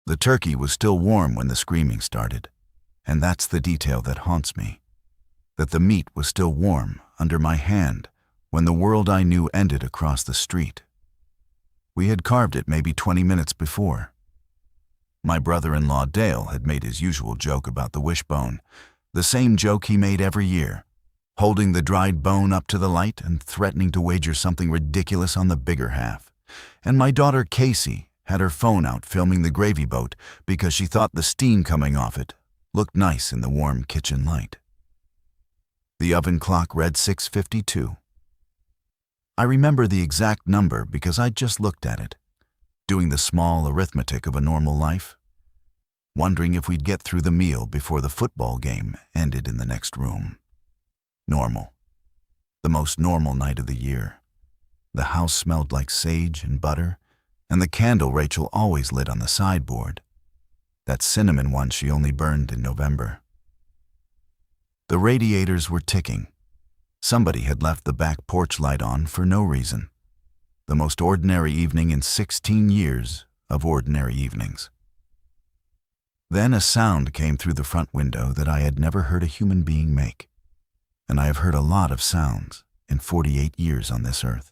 The turkey was still warm when the screaming started, and that's the detail that haunts me, that the meat was still warm under my hand when the world I knew ended across the street. We had carved it maybe 20 minutes before. My brother-in-law Dale had made his usual joke about the wishbone, the same joke he made every year, holding the dried bone up to the light and threatening to wager something ridiculous on the bigger half. And my daughter Casey had her phone out filming the gravy boat because she thought the steam coming off it looked nice in the warm kitchen light. The oven clock read 6:52. I remember the exact number because I'd just looked at it, doing the small arithmetic of a normal life, wondering if we'd get through the meal before the football game ended in the next room. Normal. The most normal night of the year. The house smelled like sage and butter, and the candle Rachel always lit on the sideboard, that cinnamon one she only burned in November. The radiators were ticking. Somebody had left the back porch light on for no reason. The most ordinary evening in 16 years of ordinary evenings. Then a sound came through the front window that I had never heard a human being make, and I have heard a lot of sounds in 48 years on this earth.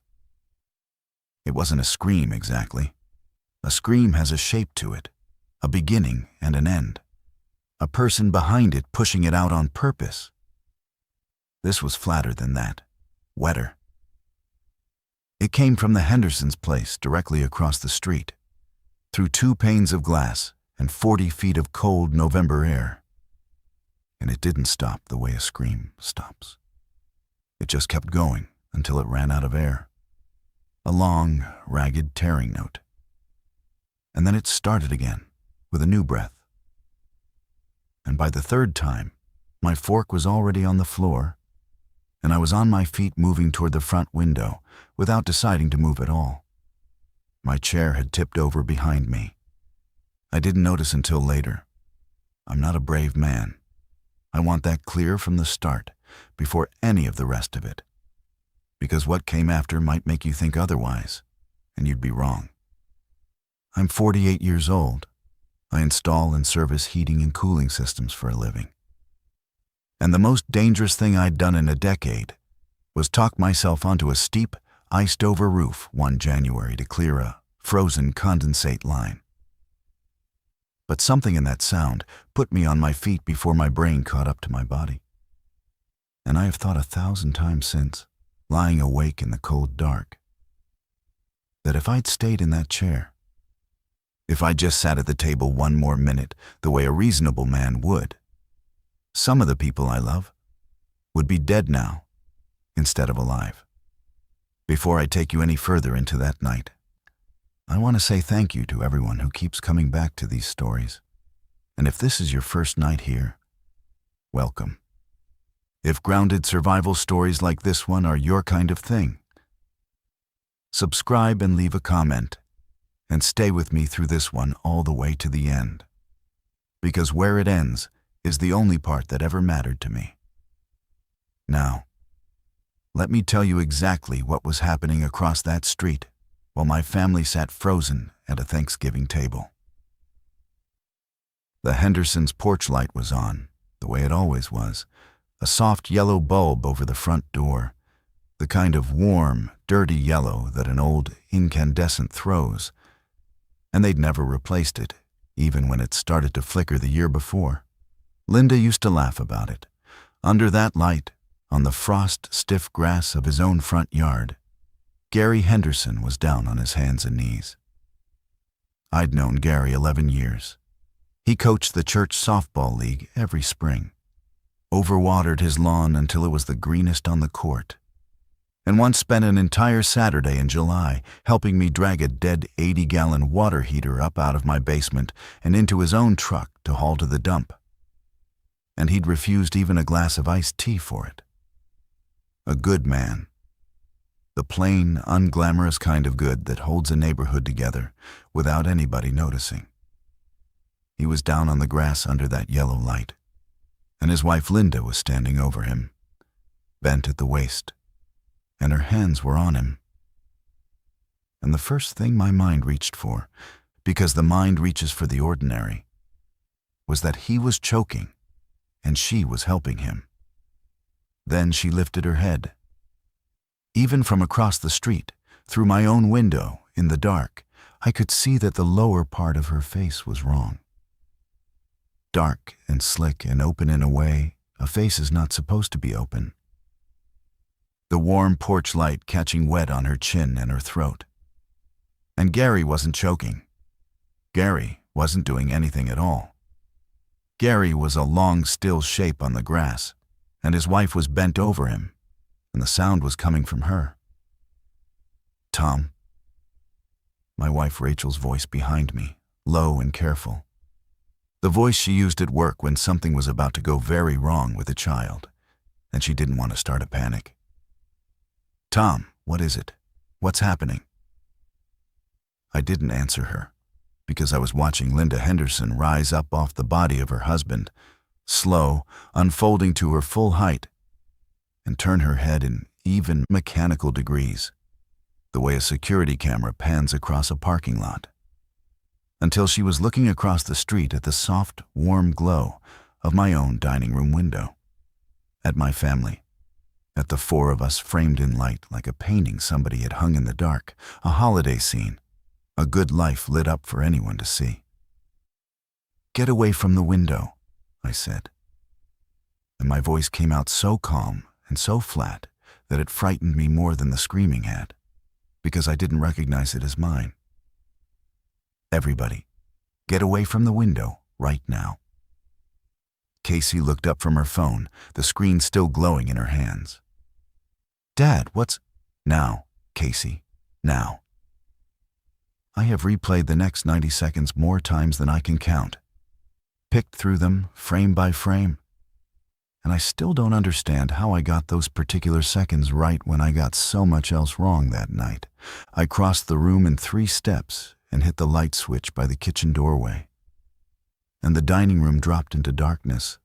It wasn't a scream exactly. A scream has a shape to it, a beginning and an end. A person behind it pushing it out on purpose. This was flatter than that, wetter. It came from the Hendersons' place directly across the street, through 2 panes of glass and 40 feet of cold November air. And it didn't stop the way a scream stops. It just kept going until it ran out of air. A long, ragged tearing note. And then it started again, with a new breath. And by the third time, my fork was already on the floor, and I was on my feet moving toward the front window without deciding to move at all. My chair had tipped over behind me. I didn't notice until later. I'm not a brave man. I want that clear from the start, before any of the rest of it. Because what came after might make you think otherwise, and you'd be wrong. I'm 48 years old. I install and service heating and cooling systems for a living. And the most dangerous thing I'd done in a decade was talk myself onto a steep, iced-over roof one January to clear a frozen condensate line. But something in that sound put me on my feet before my brain caught up to my body. And I have thought 1,000 times since, lying awake in the cold dark, that if I'd stayed in that chair, if I just sat at the table one more minute the way a reasonable man would, some of the people I love would be dead now instead of alive. Before I take you any further into that night, I want to say thank you to everyone who keeps coming back to these stories. And if this is your first night here, welcome. If grounded survival stories like this one are your kind of thing, subscribe and leave a comment, and stay with me through this one all the way to the end. Because where it ends is the only part that ever mattered to me. Now, let me tell you exactly what was happening across that street while my family sat frozen at a Thanksgiving table. The Hendersons' porch light was on, the way it always was, a soft yellow bulb over the front door, the kind of warm, dirty yellow that an old incandescent throws, and they'd never replaced it, even when it started to flicker the year before. Linda used to laugh about it. Under that light, on the frost-stiff grass of his own front yard, Gary Henderson was down on his hands and knees. I'd known Gary 11 years. He coached the church softball league every spring, overwatered his lawn until it was the greenest on the court, and once spent an entire Saturday in July helping me drag a dead 80-gallon water heater up out of my basement and into his own truck to haul to the dump. And he'd refused even a glass of iced tea for it. A good man. The plain, unglamorous kind of good that holds a neighborhood together without anybody noticing. He was down on the grass under that yellow light, and his wife Linda was standing over him, bent at the waist, and her hands were on him. And the first thing my mind reached for, because the mind reaches for the ordinary, was that he was choking and she was helping him. Then she lifted her head. Even from across the street, through my own window, in the dark, I could see that the lower part of her face was wrong. Dark and slick and open in a way a face is not supposed to be open. The warm porch light catching wet on her chin and her throat. And Gary wasn't choking. Gary wasn't doing anything at all. Gary was a long, still shape on the grass, and his wife was bent over him, and the sound was coming from her. "Tom." My wife Rachel's voice behind me, low and careful. The voice she used at work when something was about to go very wrong with a child, and she didn't want to start a panic. "Tom, what is it? What's happening?" I didn't answer her, because I was watching Linda Henderson rise up off the body of her husband, slow, unfolding to her full height, and turn her head in even mechanical degrees, the way a security camera pans across a parking lot, until she was looking across the street at the soft, warm glow of my own dining room window, at my family, at the four of us framed in light like a painting somebody had hung in the dark, a holiday scene, a good life lit up for anyone to see. "Get away from the window," I said. And my voice came out so calm and so flat that it frightened me more than the screaming had, because I didn't recognize it as mine. "Everybody, get away from the window right now." Casey looked up from her phone, the screen still glowing in her hands. "Dad, what's—" "Now, Casey, now." I have replayed the next 90 seconds more times than I can count, picked through them frame by frame, and I still don't understand how I got those particular seconds right when I got so much else wrong that night. I crossed the room in 3 steps and hit the light switch by the kitchen doorway, and the dining room dropped into darkness,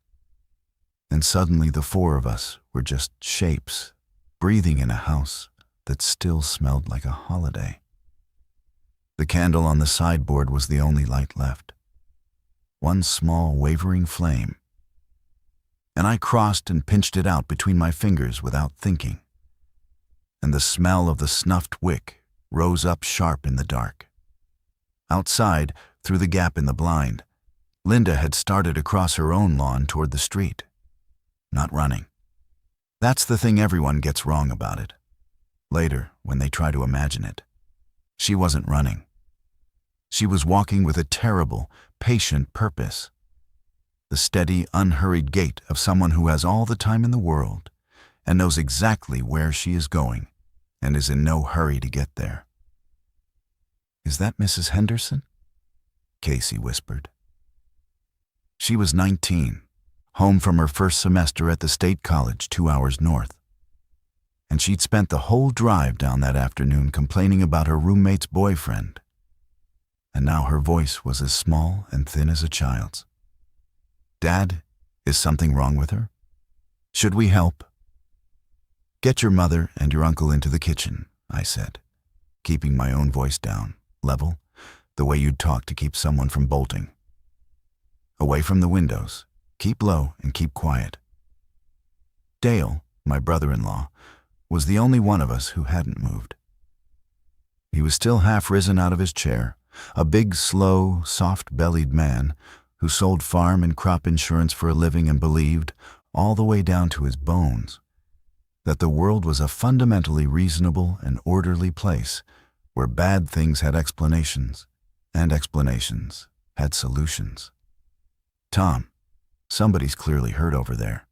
and suddenly the four of us were just shapes breathing in a house that still smelled like a holiday. The candle on the sideboard was the only light left, one small wavering flame, and I crossed and pinched it out between my fingers without thinking, and the smell of the snuffed wick rose up sharp in the dark. Outside, through the gap in the blind, Linda had started across her own lawn toward the street, not running. That's the thing everyone gets wrong about it. Later, when they try to imagine it, she wasn't running. She was walking with a terrible, patient purpose. The steady, unhurried gait of someone who has all the time in the world and knows exactly where she is going and is in no hurry to get there. "Is that Mrs. Henderson?" Casey whispered. She was 19, home from her first semester at the state college 2 hours north. And she'd spent the whole drive down that afternoon complaining about her roommate's boyfriend. And now her voice was as small and thin as a child's. "Dad, is something wrong with her? Should we help?" "Get your mother and your uncle into the kitchen," I said, keeping my own voice down, level, the way you'd talk to keep someone from bolting. "Away from the windows, keep low and keep quiet." Dale, my brother-in-law, was the only one of us who hadn't moved. He was still half risen out of his chair, a big, slow, soft-bellied man who sold farm and crop insurance for a living and believed, all the way down to his bones, that the world was a fundamentally reasonable and orderly place where bad things had explanations, and explanations had solutions. "Tom, somebody's clearly hurt over there.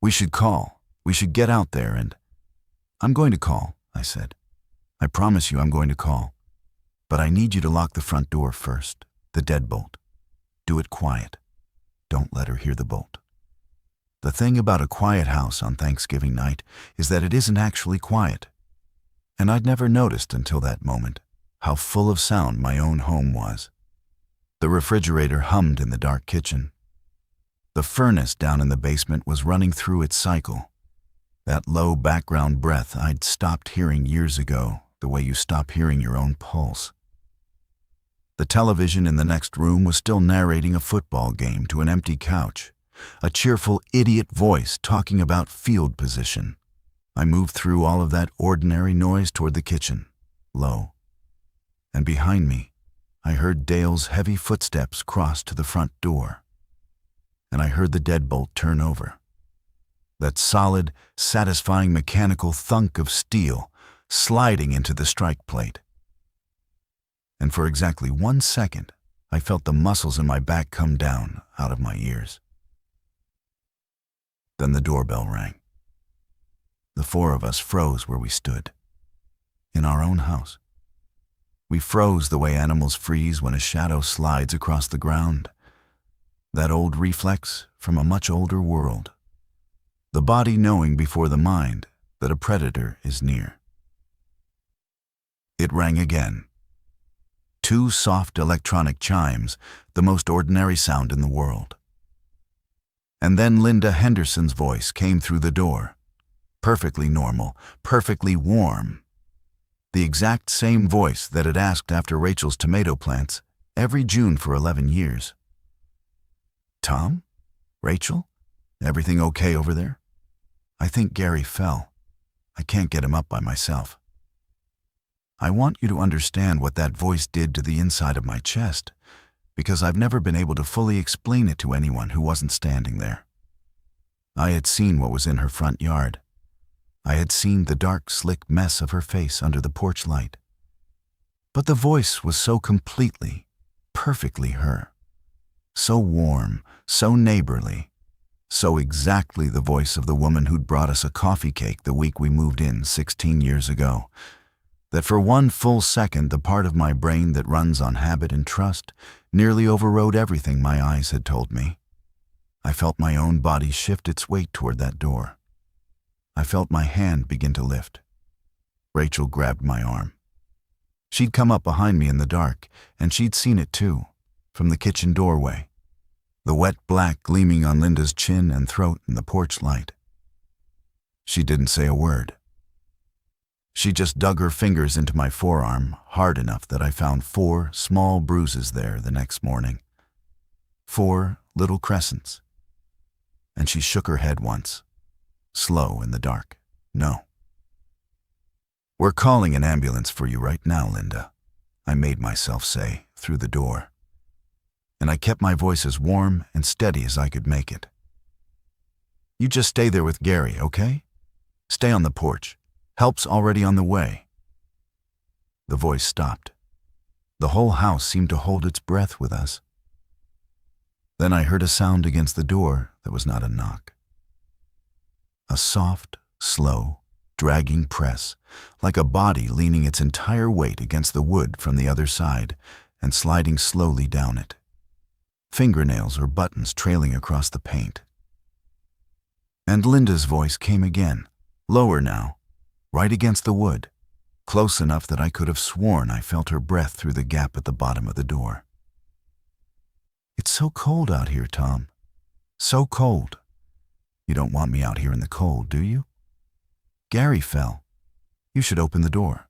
We should call. We should get out there and—" "I'm going to call," I said. "I promise you I'm going to call. But I need you to lock the front door first, the deadbolt. Do it quiet. Don't let her hear the bolt. The thing about a quiet house on Thanksgiving night is that it isn't actually quiet. And I'd never noticed until that moment how full of sound my own home was. The refrigerator hummed in the dark kitchen. The furnace down in the basement was running through its cycle. That low background breath I'd stopped hearing years ago, the way you stop hearing your own pulse. The television in the next room was still narrating a football game to an empty couch, a cheerful idiot voice talking about field position. I moved through all of that ordinary noise toward the kitchen, low. And behind me, I heard Dale's heavy footsteps cross to the front door. And I heard the deadbolt turn over. That solid, satisfying mechanical thunk of steel sliding into the strike plate. And for exactly 1 second, I felt the muscles in my back come down out of my ears. Then the doorbell rang. The four of us froze where we stood, in our own house. We froze the way animals freeze when a shadow slides across the ground. That old reflex from a much older world. The body knowing before the mind that a predator is near. It rang again. 2 soft electronic chimes, the most ordinary sound in the world. And then Linda Henderson's voice came through the door. Perfectly normal, perfectly warm. The exact same voice that had asked after Rachel's tomato plants every June for 11 years. Tom? Rachel? Everything okay over there? I think Gary fell. I can't get him up by myself. I want you to understand what that voice did to the inside of my chest, because I've never been able to fully explain it to anyone who wasn't standing there. I had seen what was in her front yard. I had seen the dark, slick mess of her face under the porch light. But the voice was so completely, perfectly her. So warm, so neighborly, so exactly the voice of the woman who'd brought us a coffee cake the week we moved in 16 years ago, that for 1 full second the part of my brain that runs on habit and trust nearly overrode everything my eyes had told me. I felt my own body shift its weight toward that door. I felt my hand begin to lift. Rachel grabbed my arm. She'd come up behind me in the dark, and she'd seen it too, from the kitchen doorway, the wet black gleaming on Linda's chin and throat in the porch light. She didn't say a word. She just dug her fingers into my forearm hard enough that I found 4 small bruises there the next morning. 4 little crescents. And she shook her head once. Slow in the dark. No. We're calling an ambulance for you right now, Linda, I made myself say through the door. And I kept my voice as warm and steady as I could make it. You just stay there with Gary, okay? Stay on the porch. Help's already on the way. The voice stopped. The whole house seemed to hold its breath with us. Then I heard a sound against the door that was not a knock. A soft, slow, dragging press, like a body leaning its entire weight against the wood from the other side and sliding slowly down it. Fingernails or buttons trailing across the paint. And Linda's voice came again, lower now, right against the wood, close enough that I could have sworn I felt her breath through the gap at the bottom of the door. It's so cold out here, Tom. So cold. You don't want me out here in the cold, do you? Gary fell. You should open the door.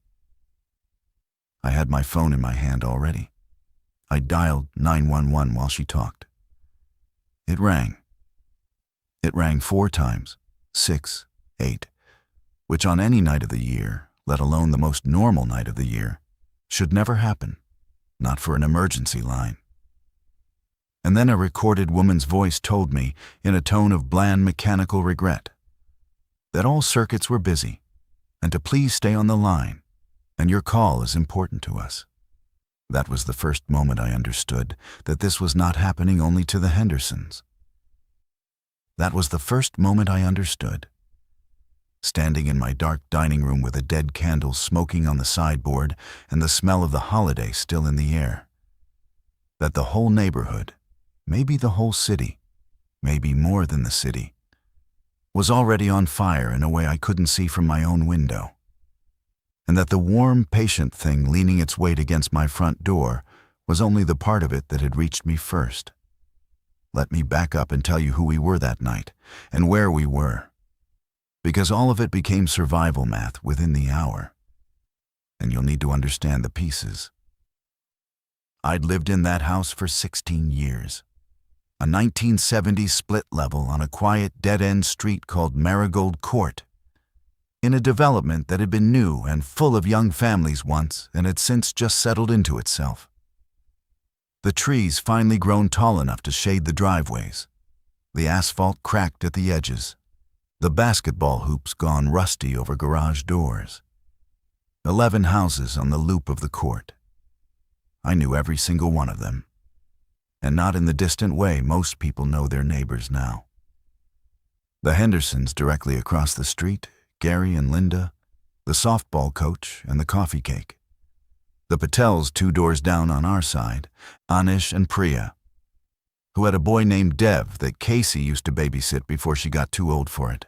I had my phone in my hand already. I dialed 911 while she talked. It rang. It rang 4 times, 6, 8, which on any night of the year, let alone the most normal night of the year, should never happen, not for an emergency line. And then a recorded woman's voice told me, in a tone of bland mechanical regret, that all circuits were busy, and to please stay on the line, and your call is important to us. That was the first moment I understood that this was not happening only to the Hendersons. That was the first moment I understood. Standing in my dark dining room with a dead candle smoking on the sideboard and the smell of the holiday still in the air, that the whole neighborhood, maybe the whole city, maybe more than the city, was already on fire in a way I couldn't see from my own window. And that the warm, patient thing leaning its weight against my front door was only the part of it that had reached me first. Let me back up and tell you who we were that night, and where we were. Because all of it became survival math within the hour. And you'll need to understand the pieces. I'd lived in that house for 16 years. A 1970s split level on a quiet dead-end street called Marigold Court, in a development that had been new and full of young families once and had since just settled into itself. The trees finally grown tall enough to shade the driveways, the asphalt cracked at the edges, the basketball hoops gone rusty over garage doors. 11 houses on the loop of the court. I knew every single one of them, and not in the distant way most people know their neighbors now. The Hendersons directly across the street, Gary and Linda, the softball coach and the coffee cake. The Patels 2 doors down on our side, Anish and Priya, who had a boy named Dev that Casey used to babysit before she got too old for it.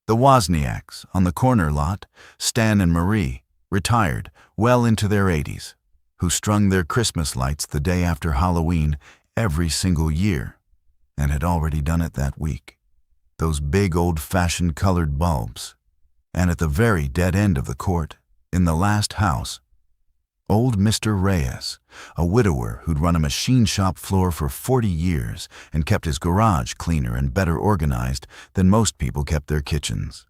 The Wozniaks on the corner lot, Stan and Marie, retired, well into their 80s, who strung their Christmas lights the day after Halloween every single year, and had already done it that week. Those big old-fashioned colored bulbs. And at the very dead end of the court, in the last house, old Mr. Reyes, a widower who'd run a machine shop floor for 40 years and kept his garage cleaner and better organized than most people kept their kitchens.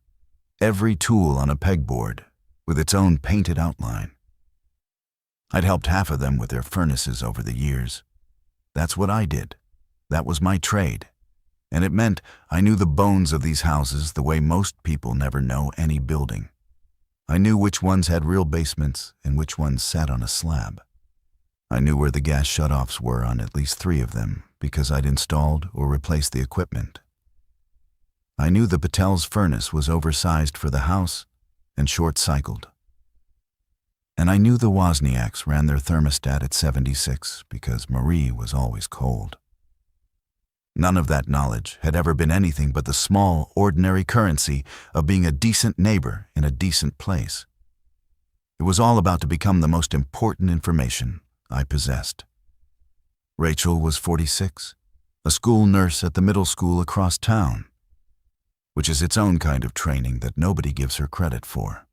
Every tool on a pegboard, with its own painted outline. I'd helped half of them with their furnaces over the years. That's what I did. That was my trade. And it meant I knew the bones of these houses the way most people never know any building. I knew which ones had real basements and which ones sat on a slab. I knew where the gas shutoffs were on at least 3 of them because I'd installed or replaced the equipment. I knew the Patel's furnace was oversized for the house and short-cycled. And I knew the Wozniaks ran their thermostat at 76 because Marie was always cold. None of that knowledge had ever been anything but the small, ordinary currency of being a decent neighbor in a decent place. It was all about to become the most important information I possessed. Rachel was 46, a school nurse at the middle school across town, which is its own kind of training that nobody gives her credit for.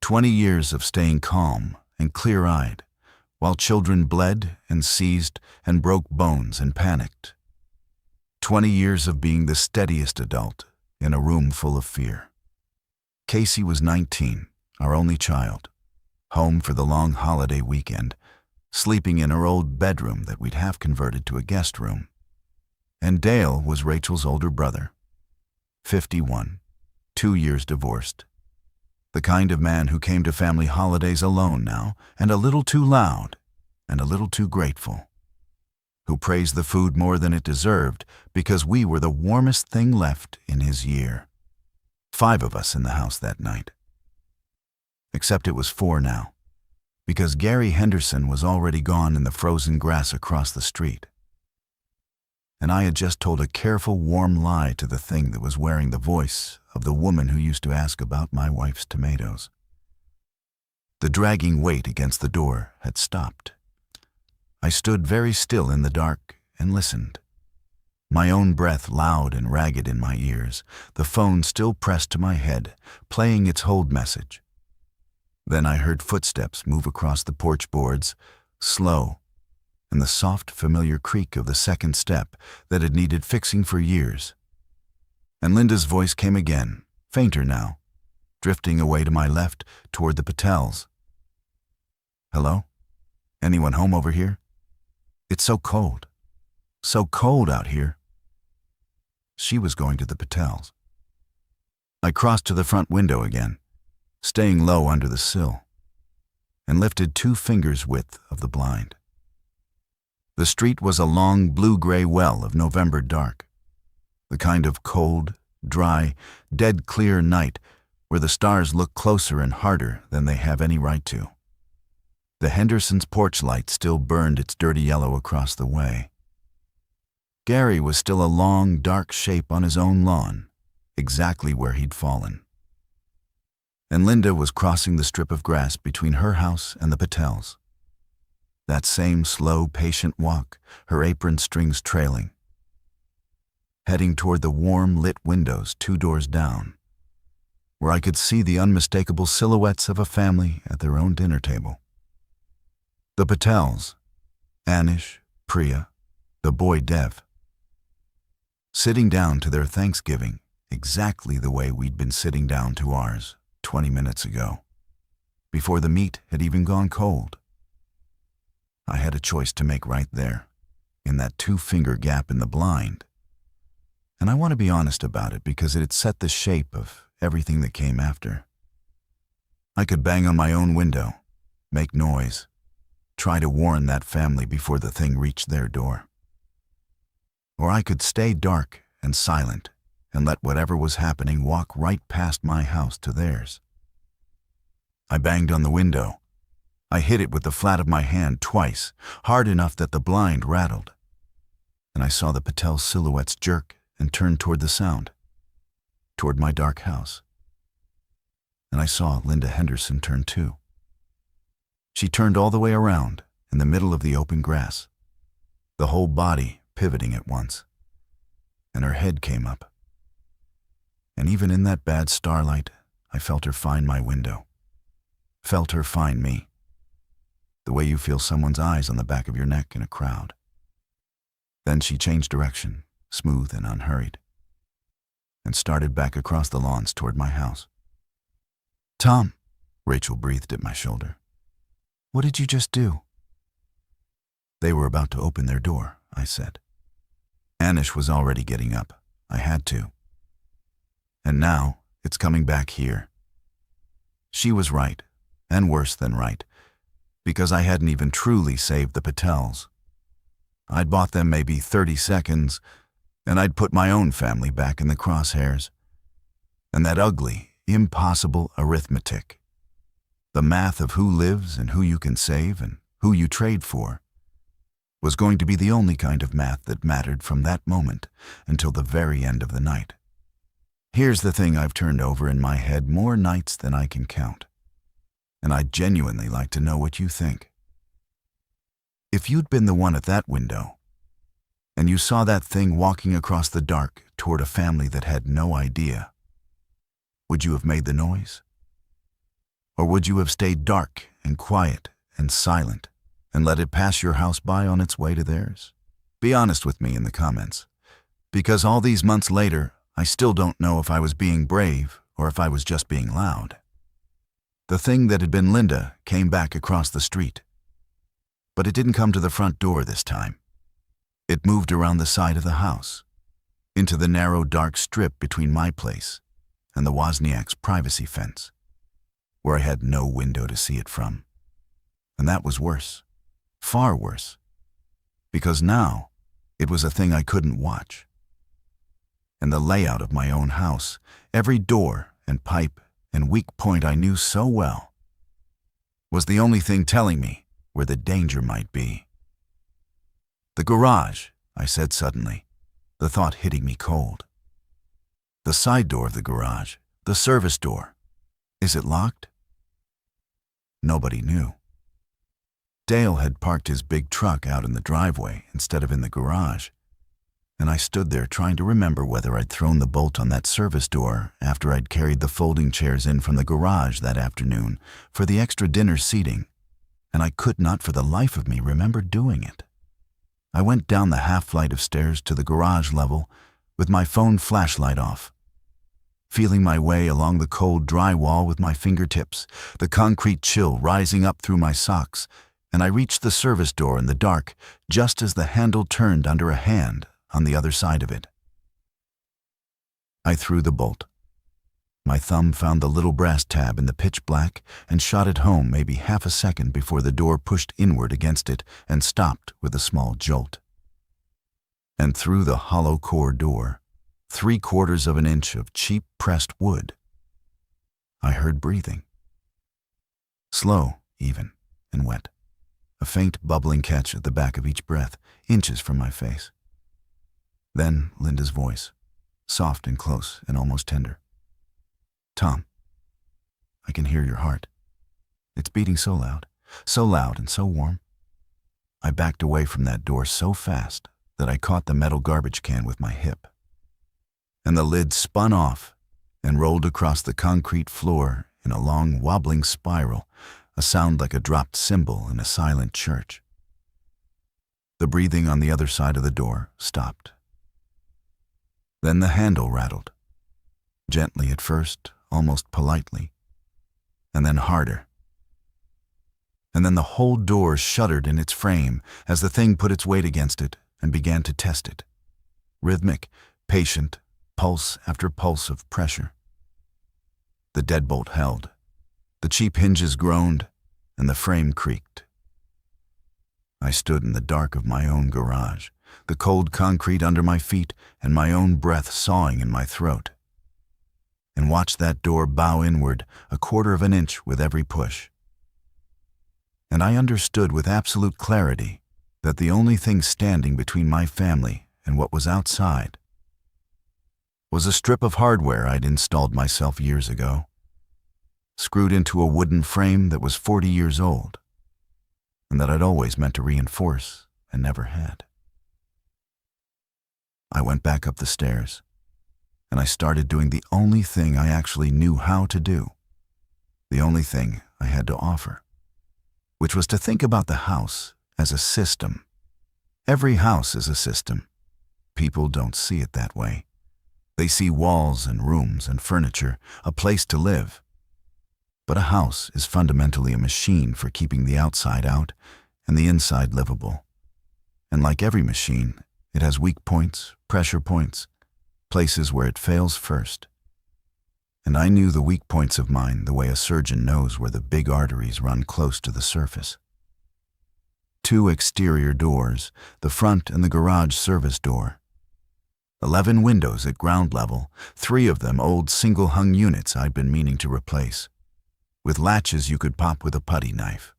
20 years of staying calm and clear-eyed, while children bled and seized and broke bones and panicked. 20 years of being the steadiest adult in a room full of fear. Casey was 19, our only child, home for the long holiday weekend, sleeping in her old bedroom that we'd half converted to a guest room. And Dale was Rachel's older brother, 51, 2 years divorced. The kind of man who came to family holidays alone now, and a little too loud, and a little too grateful. Who praised the food more than it deserved because we were the warmest thing left in his year. 5 of us in the house that night. Except it was 4 now, because Gary Henderson was already gone in the frozen grass across the street. And I had just told a careful, warm lie to the thing that was wearing the voice of the woman who used to ask about my wife's tomatoes. The dragging weight against the door had stopped. I stood very still in the dark and listened. My own breath loud and ragged in my ears, the phone still pressed to my head, playing its hold message. Then I heard footsteps move across the porch boards, slow, and the soft, familiar creak of the second step that had needed fixing for years. And Linda's voice came again, fainter now, drifting away to my left toward the Patels. "Hello? Anyone home over here? It's so cold out here." She was going to the Patels. I crossed to the front window again, staying low under the sill, and lifted 2 fingers' width of the blind. The street was a long blue-gray well of November dark, the kind of cold, dry, dead-clear night where the stars look closer and harder than they have any right to. The Hendersons' porch light still burned its dirty yellow across the way. Gary was still a long, dark shape on his own lawn, exactly where he'd fallen. And Linda was crossing the strip of grass between her house and the Patels. That same slow, patient walk, her apron strings trailing. Heading toward the warm, lit windows 2 doors down, where I could see the unmistakable silhouettes of a family at their own dinner table. The Patels, Anish, Priya, the boy Dev, sitting down to their Thanksgiving exactly the way we'd been sitting down to ours 20 minutes ago, before the meat had even gone cold. I had a choice to make right there, in that 2-finger gap in the blind. And I want to be honest about it because it had set the shape of everything that came after. I could bang on my own window, make noise, try to warn that family before the thing reached their door. Or I could stay dark and silent and let whatever was happening walk right past my house to theirs. I banged on the window. I hit it with the flat of my hand twice, hard enough that the blind rattled. And I saw the Patel silhouettes jerk and turn toward the sound, toward my dark house. And I saw Linda Henderson turn too. She turned all the way around in the middle of the open grass, the whole body pivoting at once, and her head came up. And even in that bad starlight, I felt her find my window, felt her find me, the way you feel someone's eyes on the back of your neck in a crowd. Then she changed direction, smooth and unhurried, and started back across the lawns toward my house. "Tom," Rachel breathed at my shoulder. "What did you just do?" "They were about to open their door," I said. Anish was already getting up. I had to. And now it's coming back here. She was right, and worse than right, because I hadn't even truly saved the Patels. I'd bought them maybe 30 seconds, and I'd put my own family back in the crosshairs. And that ugly, impossible arithmetic, the math of who lives and who you can save and who you trade for, was going to be the only kind of math that mattered from that moment until the very end of the night. Here's the thing I've turned over in my head more nights than I can count, and I'd genuinely like to know what you think. If you'd been the one at that window, and you saw that thing walking across the dark toward a family that had no idea, would you have made the noise? Or would you have stayed dark and quiet and silent and let it pass your house by on its way to theirs? Be honest with me in the comments, because all these months later, I still don't know if I was being brave or if I was just being loud. The thing that had been Linda came back across the street, but it didn't come to the front door this time. It moved around the side of the house, into the narrow dark strip between my place and the Wozniak's privacy fence, where I had no window to see it from. And that was worse, far worse, because now it was a thing I couldn't watch. And the layout of my own house, every door and pipe and weak point I knew so well, was the only thing telling me where the danger might be. "The garage," I said suddenly, the thought hitting me cold. "The side door of the garage, the service door. Is it locked?" Nobody knew. Dale had parked his big truck out in the driveway instead of in the garage, and I stood there trying to remember whether I'd thrown the bolt on that service door after I'd carried the folding chairs in from the garage that afternoon for the extra dinner seating, and I could not for the life of me remember doing it. I went down the half-flight of stairs to the garage level with my phone flashlight off, feeling my way along the cold, dry wall with my fingertips, the concrete chill rising up through my socks, and I reached the service door in the dark just as the handle turned under a hand on the other side of it. I threw the bolt. My thumb found the little brass tab in the pitch black and shot it home maybe half a second before the door pushed inward against it and stopped with a small jolt. And through the hollow core door, 3/4 of an inch of cheap pressed wood, I heard breathing. Slow, even, and wet. A faint bubbling catch at the back of each breath, inches from my face. Then Linda's voice, soft and close and almost tender. "Tom, I can hear your heart. It's beating so loud and so warm." I backed away from that door so fast that I caught the metal garbage can with my hip. And the lid spun off and rolled across the concrete floor in a long, wobbling spiral a sound like a dropped cymbal in a silent church. The breathing on the other side of the door stopped. Then the handle rattled, gently at first, almost politely, and then harder. And then the whole door shuddered in its frame as the thing put its weight against it and began to test it. Rhythmic, patient, pulse after pulse of pressure. The deadbolt held. The cheap hinges groaned, and the frame creaked. I stood in the dark of my own garage, the cold concrete under my feet and my own breath sawing in my throat, and watched that door bow inward a quarter of an inch with every push. And I understood with absolute clarity that the only thing standing between my family and what was outside was a strip of hardware I'd installed myself years ago, screwed into a wooden frame that was 40 years old, and that I'd always meant to reinforce and never had. I went back up the stairs, and I started doing the only thing I actually knew how to do, the only thing I had to offer, which was to think about the house as a system. Every house is a system. People don't see it that way. They see walls and rooms and furniture, a place to live. But a house is fundamentally a machine for keeping the outside out and the inside livable. And like every machine, it has weak points, pressure points, places where it fails first. And I knew the weak points of mine the way a surgeon knows where the big arteries run close to the surface. 2 exterior doors, the front and the garage service door. 11 windows at ground level, 3 of them old single-hung units I'd been meaning to replace, with latches you could pop with a putty knife.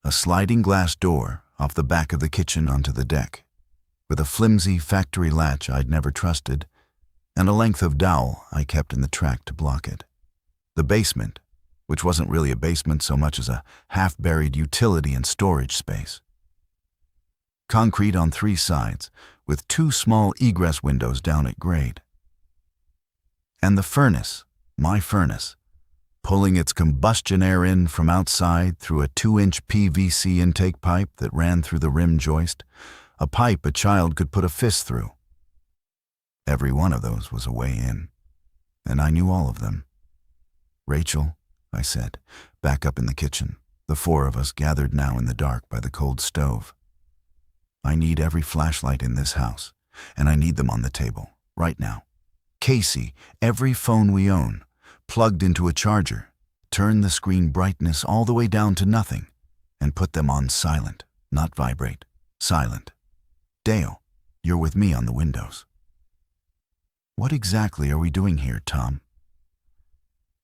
A sliding glass door off the back of the kitchen onto the deck, with a flimsy factory latch I'd never trusted, and a length of dowel I kept in the track to block it. The basement, which wasn't really a basement so much as a half-buried utility and storage space. Concrete on 3 sides, with 2 small egress windows down at grade. And the furnace, my furnace, pulling its combustion air in from outside through a 2-inch PVC intake pipe that ran through the rim joist, a pipe a child could put a fist through. Every one of those was a way in, and I knew all of them. "Rachel," I said, back up in the kitchen, the 4 of us gathered now in the dark by the cold stove. "I need every flashlight in this house, and I need them on the table, right now. Casey, every phone we own, plugged into a charger, turn the screen brightness all the way down to nothing, and put them on silent, not vibrate, silent. Dale, you're with me on the windows." "What exactly are we doing here, Tom?"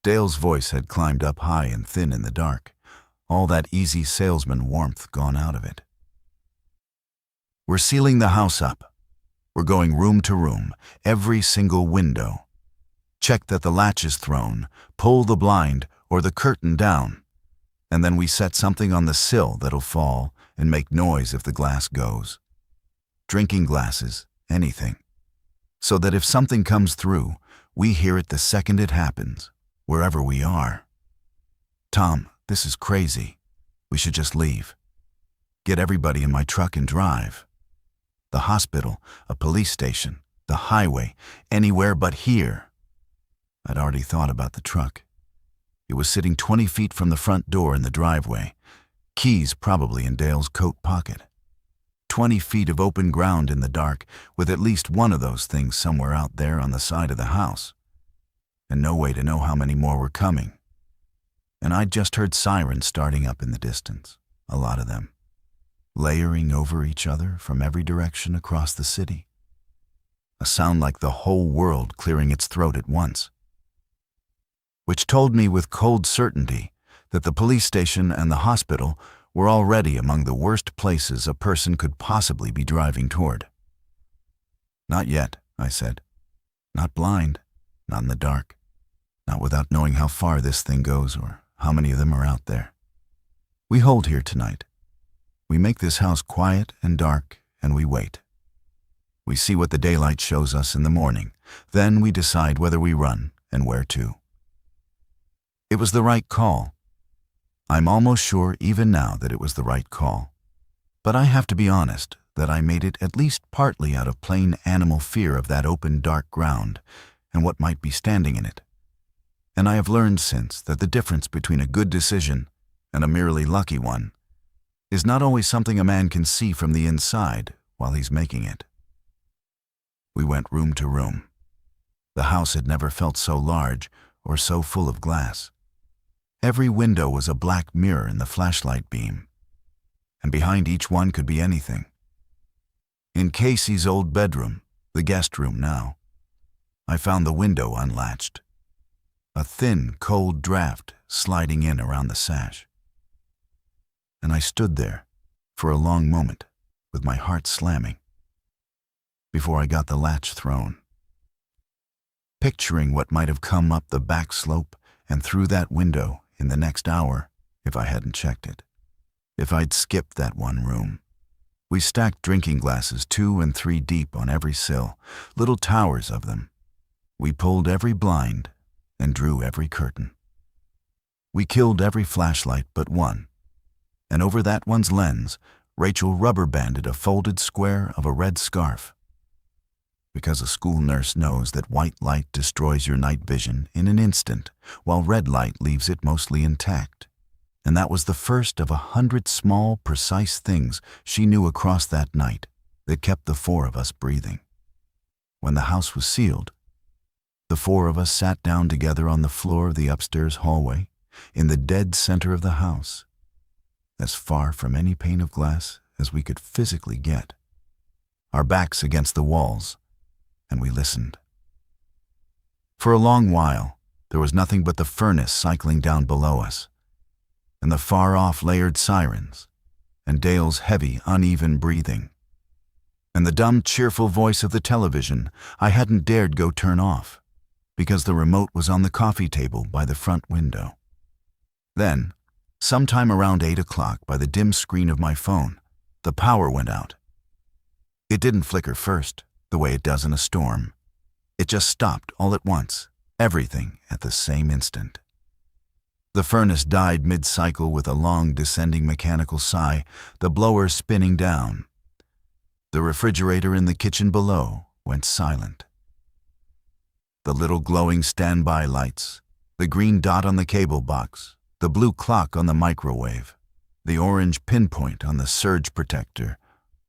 Dale's voice had climbed up high and thin in the dark, all that easy salesman warmth gone out of it. "We're sealing the house up. We're going room to room, every single window. Check that the latch is thrown, pull the blind or the curtain down, and then we set something on the sill that'll fall and make noise if the glass goes. Drinking glasses, anything. So that if something comes through, we hear it the second it happens, wherever we are. Tom, this is crazy. We should just leave. Get everybody in my truck and drive. The hospital, a police station, the highway, anywhere but here." I'd already thought about the truck. It was sitting 20 feet from the front door in the driveway, keys probably in Dale's coat pocket. 20 feet of open ground in the dark, with at least one of those things somewhere out there on the side of the house, and no way to know how many more were coming. And I'd just heard sirens starting up in the distance, a lot of them, layering over each other from every direction across the city. A sound like the whole world clearing its throat at once, which told me with cold certainty that the police station and the hospital were already among the worst places a person could possibly be driving toward. "Not yet," I said. "Not blind, not in the dark, not without knowing how far this thing goes or how many of them are out there. We hold here tonight. We make this house quiet and dark, and we wait. We see what the daylight shows us in the morning. Then we decide whether we run and where to." It was the right call. I'm almost sure even now that it was the right call. But I have to be honest that I made it at least partly out of plain animal fear of that open, dark ground and what might be standing in it. And I have learned since that the difference between a good decision and a merely lucky one is not always something a man can see from the inside while he's making it. We went room to room. The house had never felt so large or so full of glass. Every window was a black mirror in the flashlight beam, and behind each one could be anything. In Casey's old bedroom, the guest room now, I found the window unlatched, a thin, cold draft sliding in around the sash. And I stood there for a long moment with my heart slamming before I got the latch thrown, picturing what might have come up the back slope and through that window in the next hour if I hadn't checked it, if I'd skipped that one room. We stacked drinking glasses 2 and 3 deep on every sill, little towers of them. We pulled every blind and drew every curtain. We killed every flashlight but one, and over that one's lens, Rachel rubber-banded a folded square of a red scarf. Because a school nurse knows that white light destroys your night vision in an instant, while red light leaves it mostly intact. And that was the first of 100 small, precise things she knew across that night that kept the 4 of us breathing. When the house was sealed, the 4 of us sat down together on the floor of the upstairs hallway, in the dead center of the house, as far from any pane of glass as we could physically get, our backs against the walls, and we listened. For a long while, there was nothing but the furnace cycling down below us, and the far-off layered sirens, and Dale's heavy, uneven breathing, and the dumb, cheerful voice of the television I hadn't dared go turn off, because the remote was on the coffee table by the front window. Then, sometime around 8 o'clock by the dim screen of my phone, the power went out. It didn't flicker first, the way it does in a storm. It just stopped all at once, everything at the same instant. The furnace died mid-cycle with a long descending mechanical sigh, the blower spinning down. The refrigerator in the kitchen below went silent. The little glowing standby lights, the green dot on the cable box, the blue clock on the microwave, the orange pinpoint on the surge protector,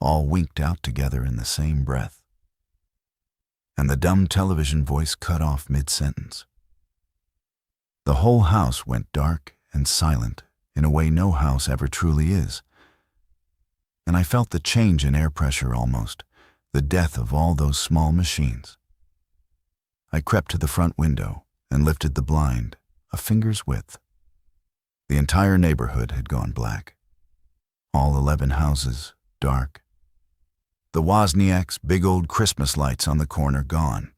all winked out together in the same breath. And the dumb television voice cut off mid-sentence. The whole house went dark and silent in a way no house ever truly is. And I felt the change in air pressure almost, the death of all those small machines. I crept to the front window and lifted the blind, a finger's width. The entire neighborhood had gone black. All 11 houses, dark. The Wozniak's big old Christmas lights on the corner gone.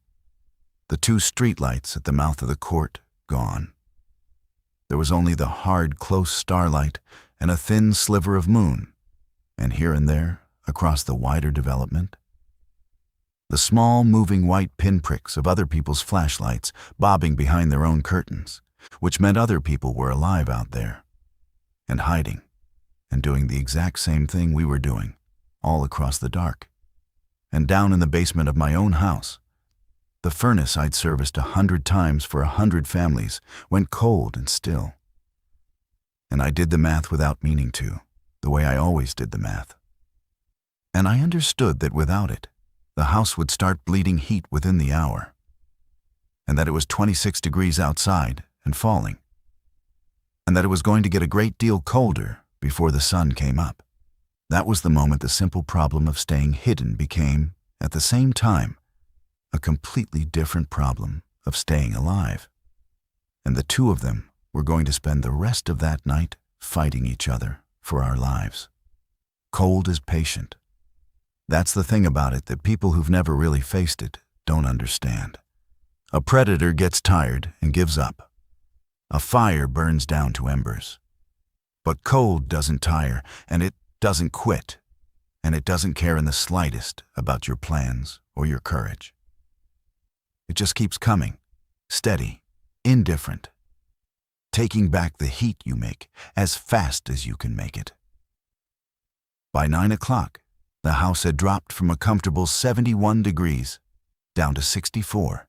The 2 street lights at the mouth of the court gone. There was only the hard, close starlight and a thin sliver of moon, and here and there, across the wider development, the small, moving white pinpricks of other people's flashlights bobbing behind their own curtains, which meant other people were alive out there, and hiding, and doing the exact same thing we were doing, all across the dark. And down in the basement of my own house, the furnace I'd serviced 100 times for 100 families went cold and still. And I did the math without meaning to, the way I always did the math. And I understood that without it, the house would start bleeding heat within the hour, and that it was 26 degrees outside and falling, and that it was going to get a great deal colder before the sun came up. That was the moment the simple problem of staying hidden became, at the same time, a completely different problem of staying alive. And the 2 of them were going to spend the rest of that night fighting each other for our lives. Cold is patient. That's the thing about it that people who've never really faced it don't understand. A predator gets tired and gives up. A fire burns down to embers. But cold doesn't tire, and it doesn't quit, and it doesn't care in the slightest about your plans or your courage. It just keeps coming, steady, indifferent. taking back the heat you make as fast as you can make it. By 9 o'clock, the house had dropped from a comfortable 71 degrees down to 64.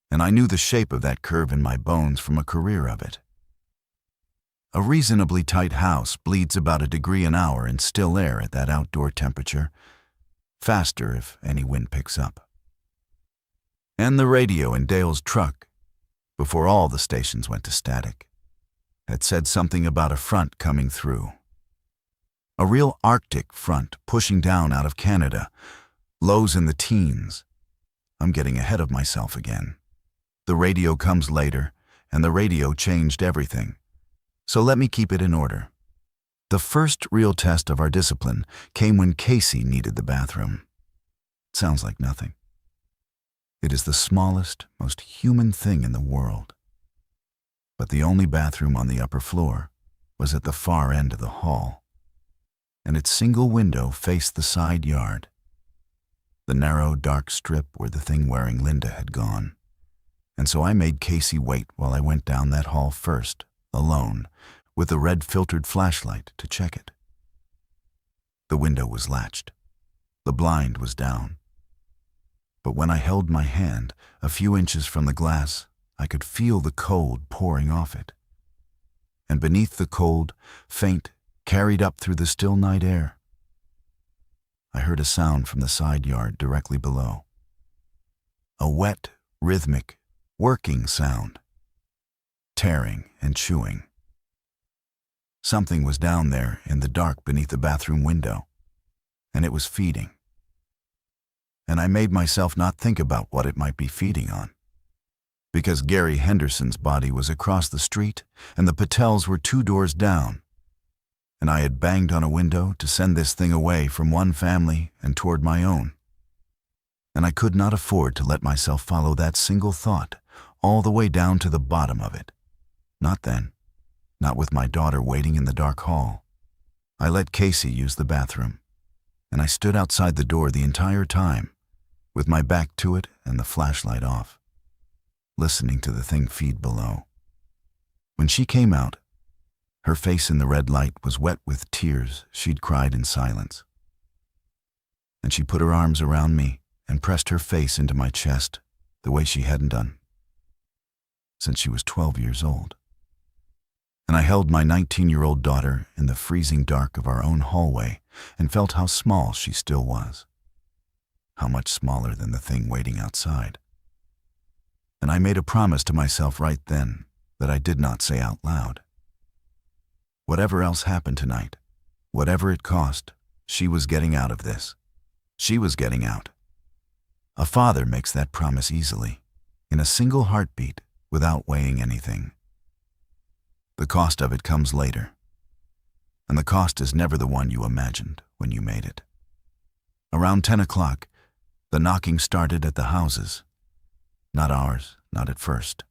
And I knew the shape of that curve in my bones from a career of it. A reasonably tight house bleeds about a degree an hour in still air at that outdoor temperature, faster if any wind picks up. And the radio in Dale's truck, before all the stations went to static, had said something about a front coming through. A real Arctic front pushing down out of Canada, lows in the teens. I'm getting ahead of myself again. The radio comes later, and the radio changed everything. So let me keep it in order. The first real test of our discipline came when Casey needed the bathroom. It sounds like nothing. It is the smallest, most human thing in the world. But the only bathroom on the upper floor was at the far end of the hall, and its single window faced the side yard, the narrow, dark strip where the thing wearing Linda had gone. And so I made Casey wait while I went down that hall first, alone, with a red-filtered flashlight to check it. The window was latched. The blind was down. But when I held my hand a few inches from the glass, I could feel the cold pouring off it. And beneath the cold, faint, carried up through the still night air, I heard a sound from the side yard directly below. A wet, rhythmic, working sound, tearing and chewing. Something was down there in the dark beneath the bathroom window, and it was feeding. And I made myself not think about what it might be feeding on, because Gary Henderson's body was across the street and the Patels were 2 doors down, and I had banged on a window to send this thing away from one family and toward my own. And I could not afford to let myself follow that single thought all the way down to the bottom of it. Not then. Not with my daughter waiting in the dark hall. I let Casey use the bathroom, and I stood outside the door the entire time, with my back to it and the flashlight off, listening to the thing feed below. When she came out, her face in the red light was wet with tears she'd cried in silence. And she put her arms around me and pressed her face into my chest the way she hadn't done since she was 12 years old. And I held my 19-year-old daughter in the freezing dark of our own hallway and felt how small she still was, how much smaller than the thing waiting outside. And I made a promise to myself right then that I did not say out loud. Whatever else happened tonight, whatever it cost, she was getting out of this. She was getting out. A father makes that promise easily, in a single heartbeat, without weighing anything. The cost of it comes later, and the cost is never the one you imagined when you made it. Around 10 o'clock, the knocking started at the houses. Not ours, not at first.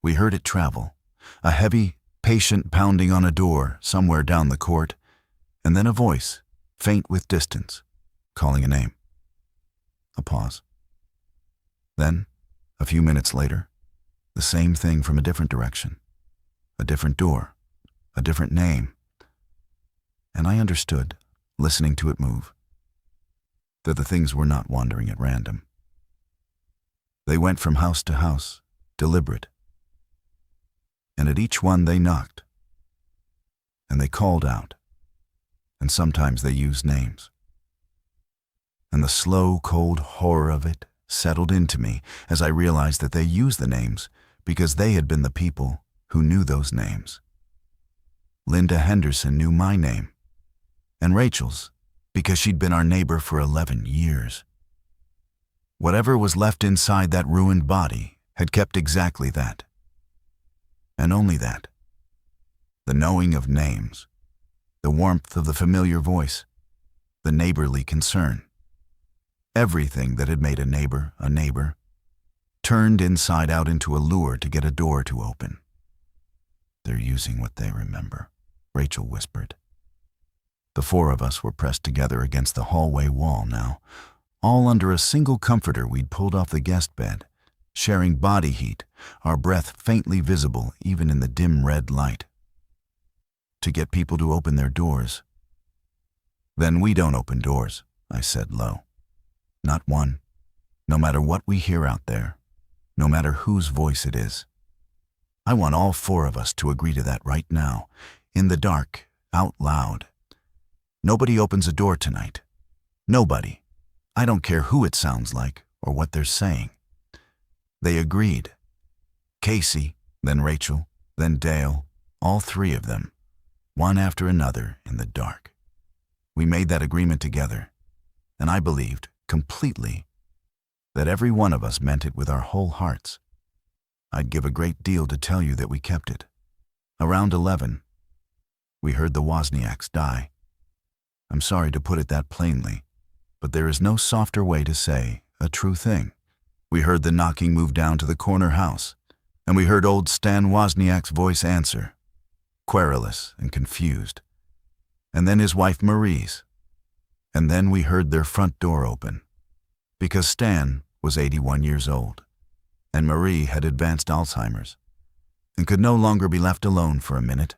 We heard it travel, a heavy, patient pounding on a door somewhere down the court, and then a voice, faint with distance, calling a name. A pause. Then, a few minutes later, the same thing from a different direction, a different door, a different name. And I understood, listening to it move, that the things were not wandering at random. They went from house to house, deliberate. And at each one they knocked, and they called out, and sometimes they used names. And the slow, cold horror of it settled into me as I realized that they used the names because they had been the people who knew those names. Linda Henderson knew my name, and Rachel's because she'd been our neighbor for 11 years. Whatever was left inside that ruined body had kept exactly that. And only that. The knowing of names, the warmth of the familiar voice, the neighborly concern. Everything that had made a neighbor, turned inside out into a lure to get a door to open. They're using what they remember, Rachel whispered. The 4 of us were pressed together against the hallway wall now, all under a single comforter we'd pulled off the guest bed sharing body heat, our breath faintly visible even in the dim red light. To get people to open their doors. Then we don't open doors, I said low. Not one. No matter what we hear out there, no matter whose voice it is. I want all four of us to agree to that right now, in the dark, out loud. Nobody opens a door tonight. Nobody. I don't care who it sounds like or what they're saying. They agreed. Casey, then Rachel, then Dale, all three of them, one after another in the dark. We made that agreement together, and I believed, completely, that every one of us meant it with our whole hearts. I'd give a great deal to tell you that we kept it. Around 11, we heard the Wozniaks die. I'm sorry to put it that plainly, but there is no softer way to say a true thing. We heard the knocking move down to the corner house, and we heard old Stan Wozniak's voice answer, querulous and confused, and then his wife Marie's, and then we heard their front door open, because Stan was 81 years old, and Marie had advanced Alzheimer's, and could no longer be left alone for a minute,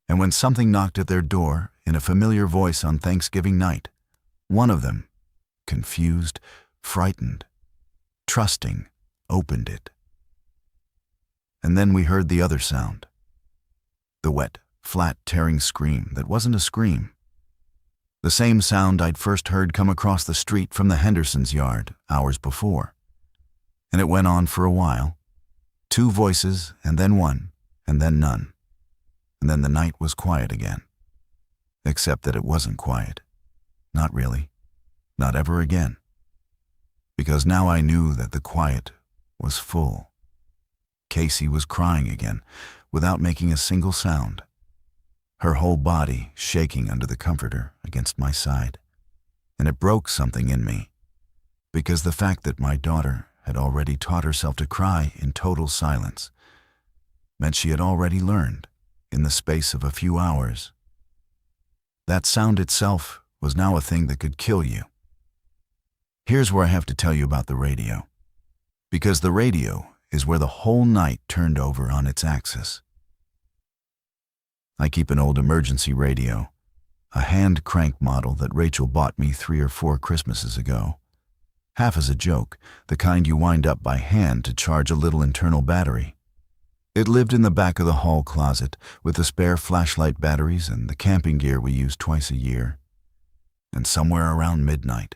and when something knocked at their door in a familiar voice on Thanksgiving night, one of them, confused, frightened, trusting, opened it. And then we heard the other sound, the wet, flat, tearing scream that wasn't a scream. The same sound I'd first heard come across the street from the Hendersons' yard hours before. And it went on for a while. 2 voices, and then one, and then none. And then the night was quiet again. Except that it wasn't quiet. Not really. Not ever again. Because now I knew that the quiet was full. Casey was crying again, without making a single sound. Her whole body shaking under the comforter against my side. And it broke something in me, because the fact that my daughter had already taught herself to cry in total silence meant she had already learned, in the space of a few hours. That sound itself was now a thing that could kill you. Here's where I have to tell you about the radio, because the radio is where the whole night turned over on its axis. I keep an old emergency radio, a hand crank model that Rachel bought me 3 or 4 Christmases ago. Half as a joke, the kind you wind up by hand to charge a little internal battery. It lived in the back of the hall closet with the spare flashlight batteries and the camping gear we use twice a year. And somewhere around midnight,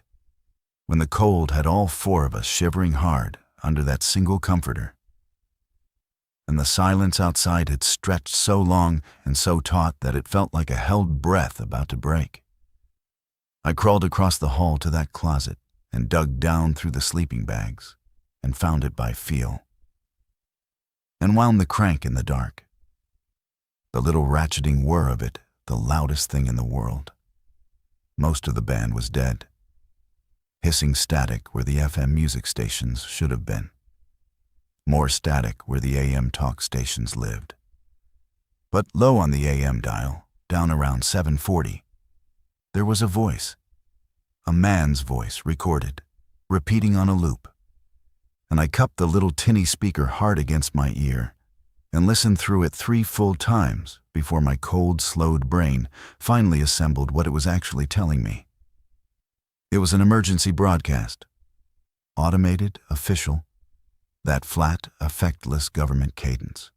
when the cold had all 4 of us shivering hard under that single comforter, and the silence outside had stretched so long and so taut that it felt like a held breath about to break, I crawled across the hall to that closet and dug down through the sleeping bags and found it by feel, and wound the crank in the dark. The little ratcheting whir of it, the loudest thing in the world. Most of the band was dead. Hissing static where the FM music stations should have been. More static where the AM talk stations lived. But low on the AM dial, down around 740, there was a voice. A man's voice recorded, repeating on a loop. And I cupped the little tinny speaker hard against my ear and listened through it 3 full times before my cold, slowed brain finally assembled what it was actually telling me. It was an emergency broadcast. Automated, official, that flat, effectless government cadence.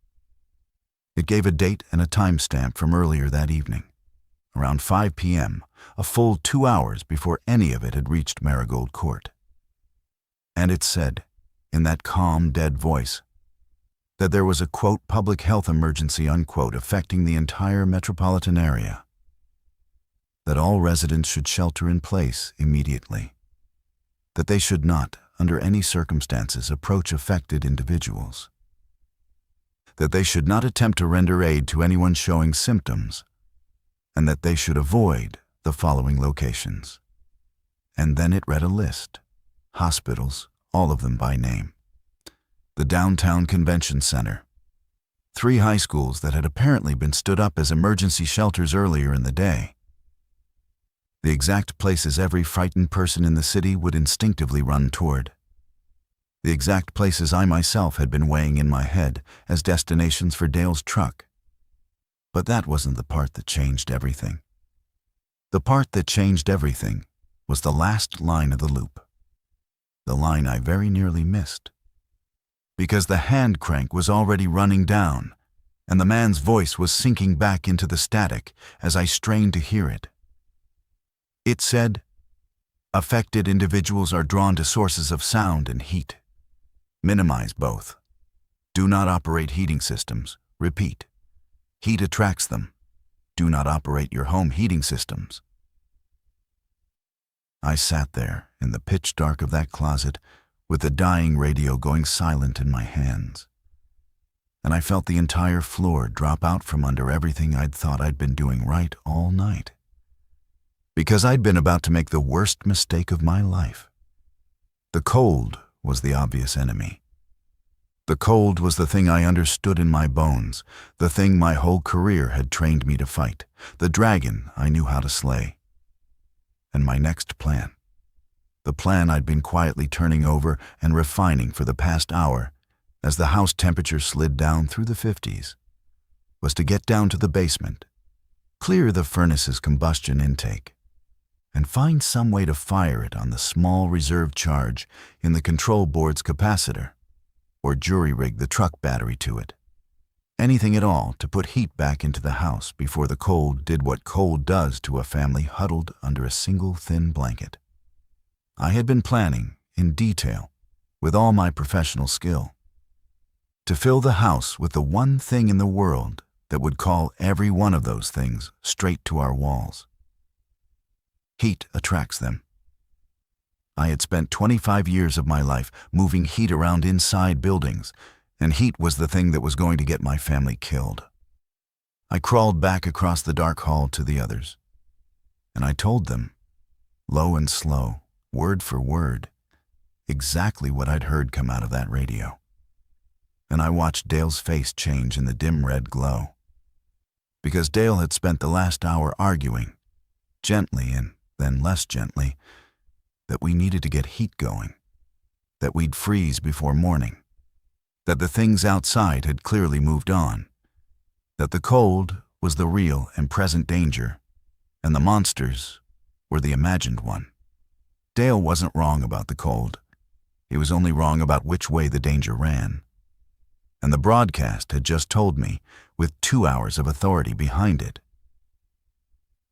It gave a date and a timestamp from earlier that evening, around 5 p.m., a full 2 hours before any of it had reached Marigold Court. And it said, in that calm, dead voice, that there was a, quote, public health emergency, unquote, affecting the entire metropolitan area. That all residents should shelter in place immediately. That they should not, under any circumstances, approach affected individuals. That they should not attempt to render aid to anyone showing symptoms, and that they should avoid the following locations. And then it read a list. Hospitals, all of them by name. The downtown convention center. 3 high schools that had apparently been stood up as emergency shelters earlier in the day. The exact places every frightened person in the city would instinctively run toward. the exact places I myself had been weighing in my head as destinations for Dale's truck. But that wasn't the part that changed everything. The part that changed everything was the last line of the loop. The line I very nearly missed. Because the hand crank was already running down, and the man's voice was sinking back into the static as I strained to hear it. It said, "Affected individuals are drawn to sources of sound and heat. Minimize both. Do not operate heating systems. Repeat. Heat attracts them. Do not operate your home heating systems." I sat there in the pitch dark of that closet with the dying radio going silent in my hands. And I felt the entire floor drop out from under everything I'd thought I'd been doing right all night. Because I'd been about to make the worst mistake of my life. The cold was the obvious enemy. The cold was the thing I understood in my bones, the thing my whole career had trained me to fight, the dragon I knew how to slay. And my next plan, the plan I'd been quietly turning over and refining for the past hour as the house temperature slid down through the 50s, was to get down to the basement, clear the furnace's combustion intake, and find some way to fire it on the small reserve charge in the control board's capacitor, or jury-rig the truck battery to it. Anything at all to put heat back into the house before the cold did what cold does to a family huddled under a single thin blanket. I had been planning, in detail, with all my professional skill, to fill the house with the one thing in the world that would call every one of those things straight to our walls. Heat attracts them. I had spent 25 years of my life moving heat around inside buildings, and heat was the thing that was going to get my family killed. I crawled back across the dark hall to the others, and I told them, low and slow, word for word, exactly what I'd heard come out of that radio. And I watched Dale's face change in the dim red glow. Because Dale had spent the last hour arguing, gently and then less gently, that we needed to get heat going, that we'd freeze before morning, that the things outside had clearly moved on, that the cold was the real and present danger, and the monsters were the imagined one. Dale wasn't wrong about the cold. He was only wrong about which way the danger ran. And the broadcast had just told me, with 2 hours of authority behind it,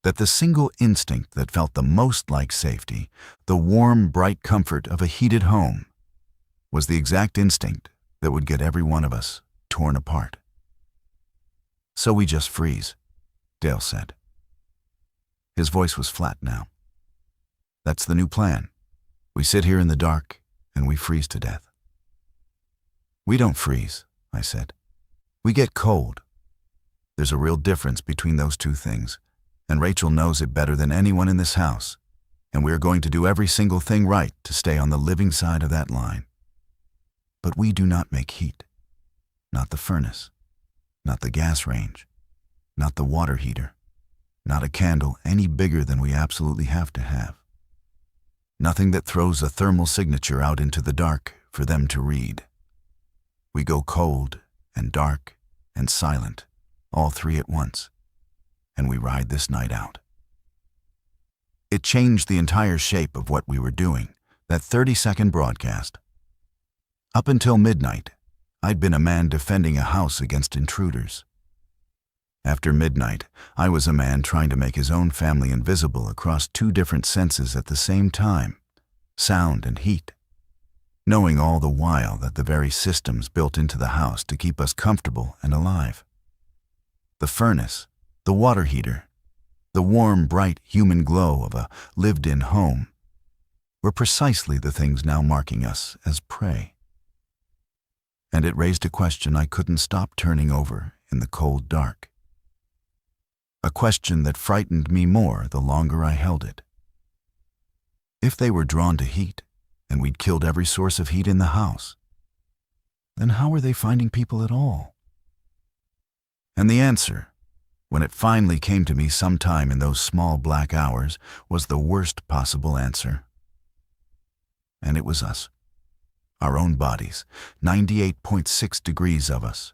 that the single instinct that felt the most like safety, the warm, bright comfort of a heated home, was the exact instinct that would get every one of us torn apart. "So we just freeze," Dale said. His voice was flat now. "That's the new plan. We sit here in the dark and we freeze to death." "We don't freeze," I said. "We get cold. There's a real difference between those two things, and Rachel knows it better than anyone in this house, and we are going to do every single thing right to stay on the living side of that line. But we do not make heat. Not the furnace, not the gas range, not the water heater, not a candle any bigger than we absolutely have to have. Nothing that throws a thermal signature out into the dark for them to read. We go cold and dark and silent, all three at once, and we ride this night out." It changed the entire shape of what we were doing, that 30-second broadcast. Up until midnight, I'd been a man defending a house against intruders. After midnight, I was a man trying to make his own family invisible across two different senses at the same time, sound and heat, knowing all the while that the very systems built into the house to keep us comfortable and alive, the furnace, the water heater, the warm, bright human glow of a lived-in home, were precisely the things now marking us as prey. And it raised a question I couldn't stop turning over in the cold dark. A question that frightened me more the longer I held it. If they were drawn to heat, and we'd killed every source of heat in the house, then how were they finding people at all? And the answer, when it finally came to me sometime in those small black hours, was the worst possible answer. And it was us. our own bodies, 98.6 degrees of us.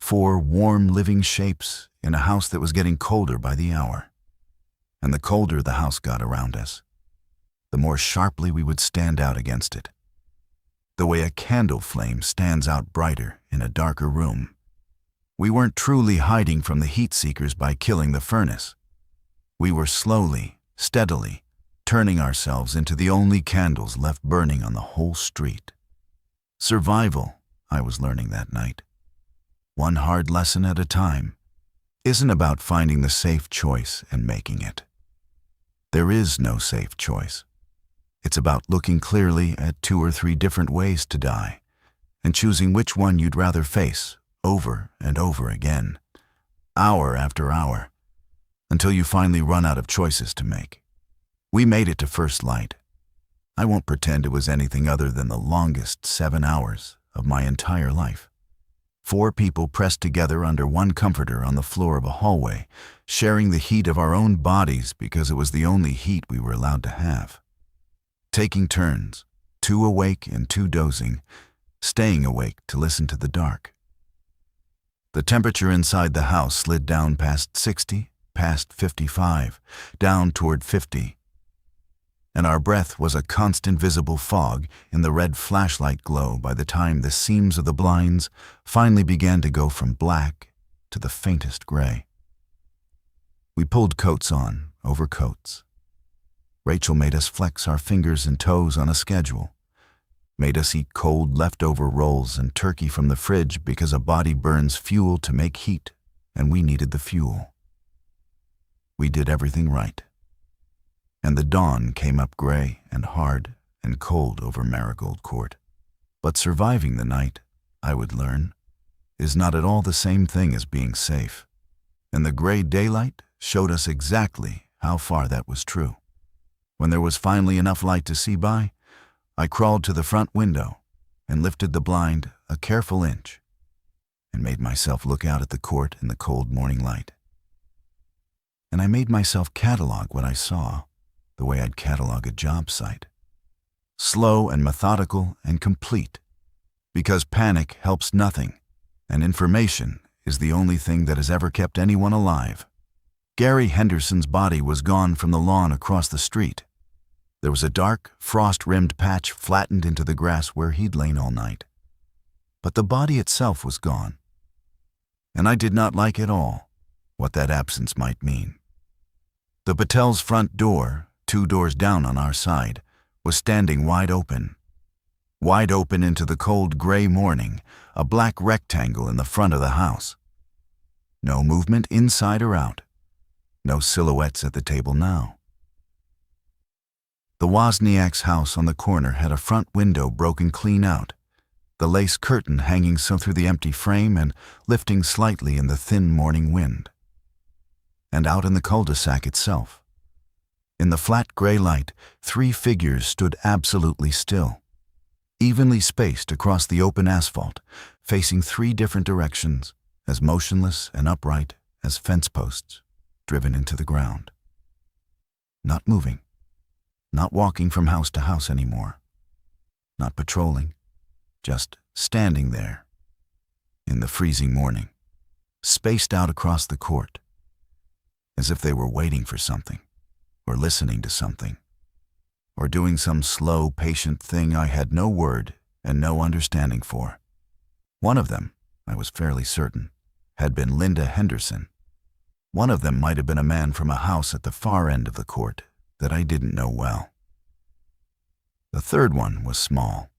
4 warm, living shapes in a house that was getting colder by the hour. And the colder the house got around us, the more sharply we would stand out against it. The way a candle flame stands out brighter in a darker room. We weren't truly hiding from the heat seekers by killing the furnace. We were slowly, steadily, turning ourselves into the only candles left burning on the whole street. Survival, I was learning that night, one hard lesson at a time, isn't about finding the safe choice and making it. There is no safe choice. It's about looking clearly at 2 or 3 different ways to die and choosing which one you'd rather face over and over again, hour after hour, until you finally run out of choices to make. We made it to first light. I won't pretend it was anything other than the longest 7 hours of my entire life. 4 people pressed together under one comforter on the floor of a hallway, sharing the heat of our own bodies because it was the only heat we were allowed to have. Taking turns, 2 awake and 2 dozing, staying awake to listen to the dark. The temperature inside the house slid down past 60, past 55, down toward 50. And our breath was a constant visible fog in the red flashlight glow by the time the seams of the blinds finally began to go from black to the faintest gray. We pulled coats on over coats. Rachel made us flex our fingers and toes on a schedule, made us eat cold leftover rolls and turkey from the fridge because a body burns fuel to make heat, and we needed the fuel. We did everything right. And the dawn came up gray and hard and cold over Marigold Court. But surviving the night, I would learn, is not at all the same thing as being safe. And the gray daylight showed us exactly how far that was true. When there was finally enough light to see by, I crawled to the front window and lifted the blind a careful inch and made myself look out at the court in the cold morning light. And I made myself catalog what I saw the way I'd catalog a job site. Slow and methodical and complete, because panic helps nothing, and information is the only thing that has ever kept anyone alive. Gary Henderson's body was gone from the lawn across the street. There was a dark, frost-rimmed patch flattened into the grass where he'd lain all night. But the body itself was gone. And I did not like at all what that absence might mean. The Patel's front door, 2 doors down on our side, was standing wide open into the cold gray morning, a black rectangle in the front of the house. No movement inside or out. No silhouettes at the table now. The Wozniak's house on the corner had a front window broken clean out, the lace curtain hanging so through the empty frame and lifting slightly in the thin morning wind. And out in the cul-de-sac itself, in the flat gray light, 3 figures stood absolutely still, evenly spaced across the open asphalt, facing 3 different directions, as motionless and upright as fence posts driven into the ground. Not moving, not walking from house to house anymore, not patrolling, just standing there in the freezing morning, spaced out across the court, as if they were waiting for something, or listening to something, or doing some slow, patient thing I had no word and no understanding for. One of them, I was fairly certain, had been Linda Henderson. One of them might have been a man from a house at the far end of the court that I didn't know well. The third one was small,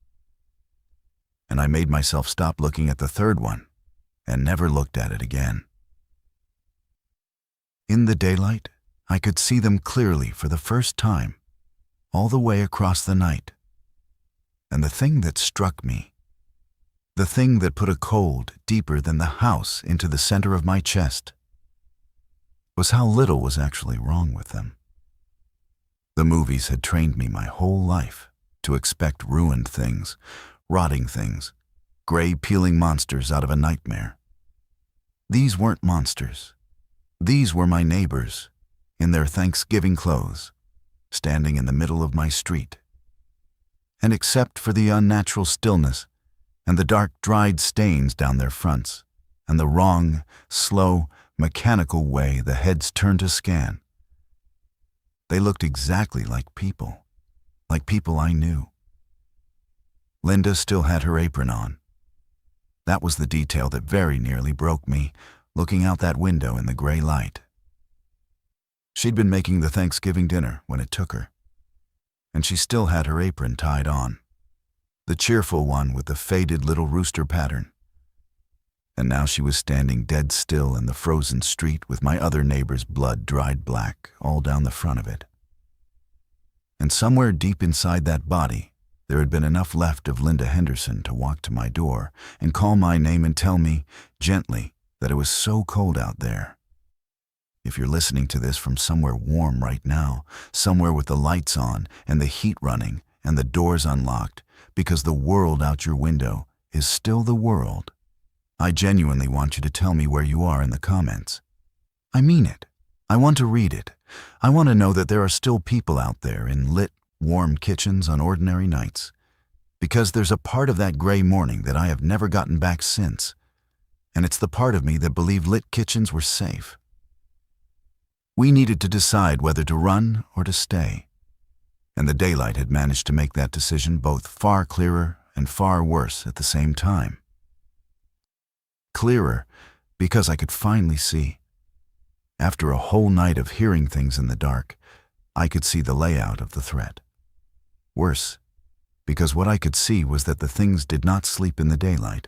and I made myself stop looking at the third one and never looked at it again. In the daylight, I could see them clearly for the first time, all the way across the night. And the thing that struck me, the thing that put a cold deeper than the house into the center of my chest, was how little was actually wrong with them. The movies had trained me my whole life to expect ruined things, rotting things, gray peeling monsters out of a nightmare. These weren't monsters. These were my neighbors, in their Thanksgiving clothes, standing in the middle of my street. and except for the unnatural stillness and the dark dried stains down their fronts, and the wrong, slow, mechanical way the heads turned to scan, they looked exactly like people I knew. Linda still had her apron on. That was the detail that very nearly broke me, looking out that window in the gray light. She'd been making the Thanksgiving dinner when it took her, and she still had her apron tied on, the cheerful one with the faded little rooster pattern. And now she was standing dead still in the frozen street with my other neighbor's blood dried black all down the front of it. And somewhere deep inside that body, there had been enough left of Linda Henderson to walk to my door and call my name and tell me, gently, that it was so cold out there. If you're listening to this from somewhere warm right now, somewhere with the lights on and the heat running and the doors unlocked, because the world out your window is still the world, I genuinely want you to tell me where you are in the comments. I mean it. I want to read it. I want to know that there are still people out there in lit, warm kitchens on ordinary nights, because there's a part of that gray morning that I have never gotten back since, and it's the part of me that believed lit kitchens were safe. We needed to decide whether to run or to stay, and the daylight had managed to make that decision both far clearer and far worse at the same time. Clearer because I could finally see. After a whole night of hearing things in the dark, I could see the layout of the threat. Worse, because what I could see was that the things did not sleep in the daylight,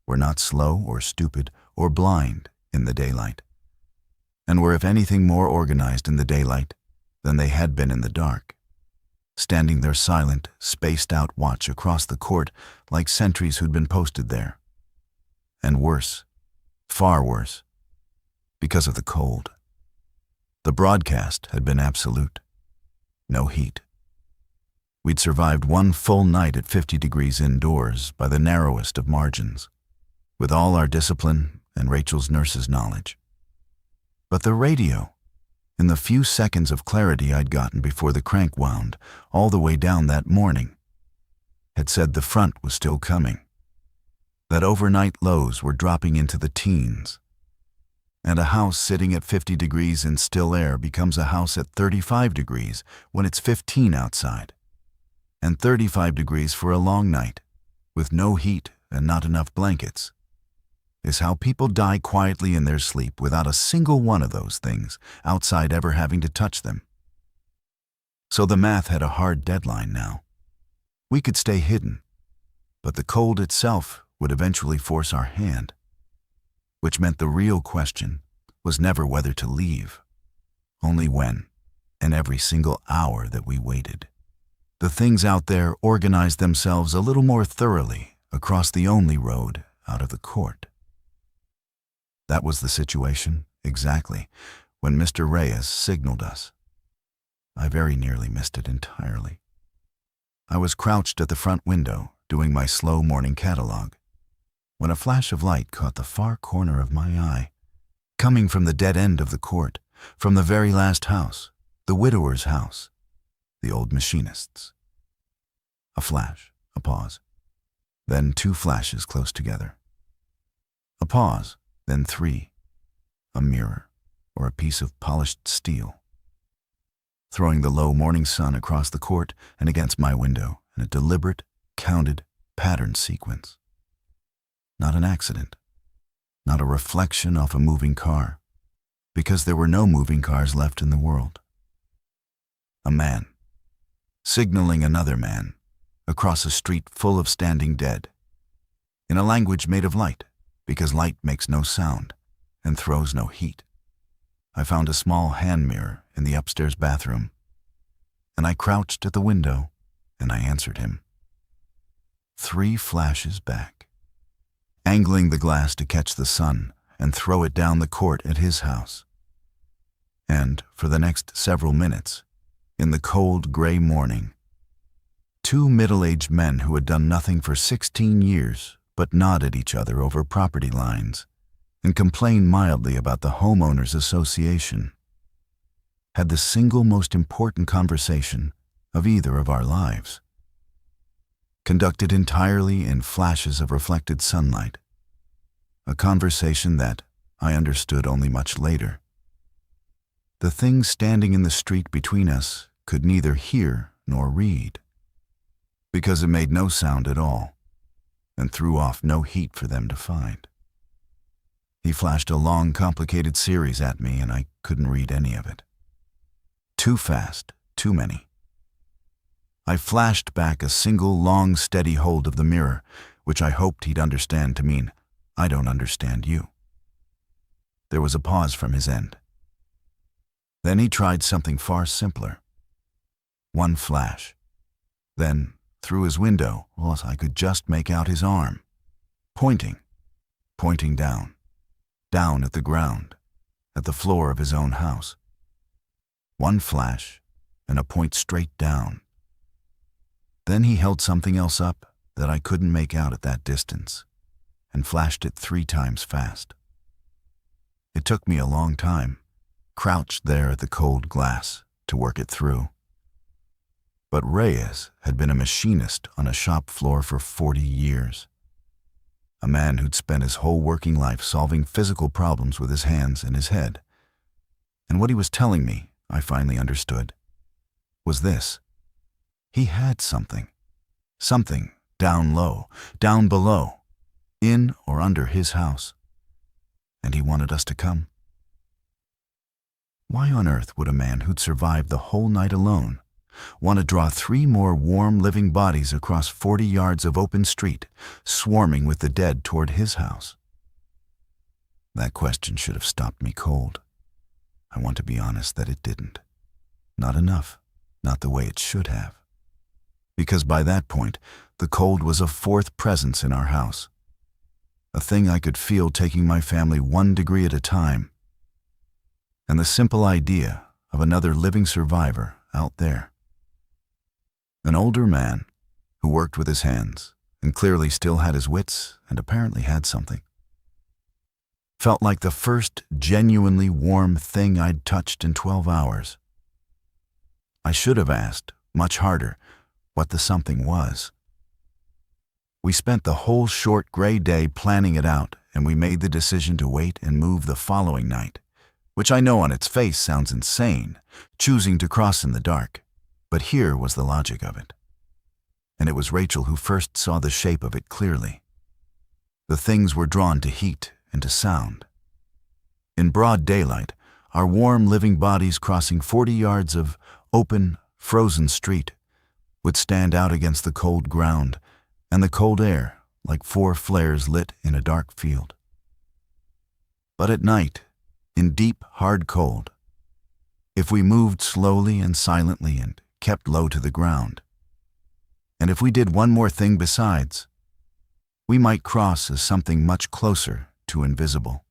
were not slow or stupid or blind in the daylight, and were if anything more organized in the daylight than they had been in the dark, standing their silent, spaced-out watch across the court like sentries who'd been posted there. And worse, far worse, because of the cold. The broadcast had been absolute. No heat. We'd survived one full night at 50 degrees indoors by the narrowest of margins, with all our discipline and Rachel's nurse's knowledge. But the radio, in the few seconds of clarity I'd gotten before the crank wound all the way down that morning, had said the front was still coming, that overnight lows were dropping into the teens, and a house sitting at 50 degrees in still air becomes a house at 35 degrees when it's 15 outside, and 35 degrees for a long night, with no heat and not enough blankets, is how people die quietly in their sleep without a single one of those things outside ever having to touch them. So the math had a hard deadline now. We could stay hidden, but the cold itself would eventually force our hand, which meant the real question was never whether to leave, only when, and every single hour that we waited. The things out there organized themselves a little more thoroughly across the only road out of the court. That was the situation, exactly, when Mr. Reyes signaled us. I very nearly missed it entirely. I was crouched at the front window, doing my slow morning catalog, when a flash of light caught the far corner of my eye, coming from the dead end of the court, from the very last house, the widower's house, the old machinist's. A flash, a pause, then two flashes close together. A pause, then three, a mirror or a piece of polished steel, throwing the low morning sun across the court and against my window in a deliberate, counted, patterned sequence. Not an accident, not a reflection off a moving car, because there were no moving cars left in the world. A man, signaling another man, across a street full of standing dead, in a language made of light, because light makes no sound and throws no heat. I found a small hand mirror in the upstairs bathroom, and I crouched at the window, and I answered him. 3 flashes back, angling the glass to catch the sun and throw it down the court at his house. And for the next several minutes, in the cold gray morning, 2 middle-aged men who had done nothing for 16 years but nod at each other over property lines and complain mildly about the homeowners association, had the single most important conversation of either of our lives. conducted entirely in flashes of reflected sunlight. A conversation that I understood only much later. The thing standing in the street between us could neither hear nor read, because it made no sound at all, and threw off no heat for them to find. He flashed a long, complicated series at me, and I couldn't read any of it. Too fast, too many. I flashed back a single, long, steady hold of the mirror, which I hoped he'd understand to mean, "I don't understand you." There was a pause from his end. Then he tried something far simpler. One flash. Then, through his window, I could just make out his arm, pointing down at the ground, at the floor of his own house. One flash, and a point straight down. Then he held something else up that I couldn't make out at that distance, and flashed it 3 times fast. It took me a long time, crouched there at the cold glass, to work it through. But Reyes had been a machinist on a shop floor for 40 years. A man who'd spent his whole working life solving physical problems with his hands and his head. And what he was telling me, I finally understood, was this. He had something down low, down below, in or under his house. And he wanted us to come. Why on earth would a man who'd survived the whole night alone want to draw 3 more warm, living bodies across 40 yards of open street, swarming with the dead toward his house? That question should have stopped me cold. I want to be honest that it didn't. Not enough, not the way it should have. Because by that point, the cold was a 4th presence in our house. A thing I could feel taking my family 1 degree at a time. And the simple idea of another living survivor out there. An older man who worked with his hands and clearly still had his wits and apparently had something. Felt like the first genuinely warm thing I'd touched in 12 hours. I should have asked, much harder, what the something was. We spent the whole short gray day planning it out, and we made the decision to wait and move the following night, which I know on its face sounds insane, choosing to cross in the dark. But here was the logic of it. And it was Rachel who first saw the shape of it clearly. The things were drawn to heat and to sound. In broad daylight, our warm living bodies crossing 40 yards of open, frozen street would stand out against the cold ground and the cold air like 4 flares lit in a dark field. But at night, in deep, hard cold, if we moved slowly and silently and kept low to the ground, and if we did one more thing besides, we might cross as something much closer to invisible.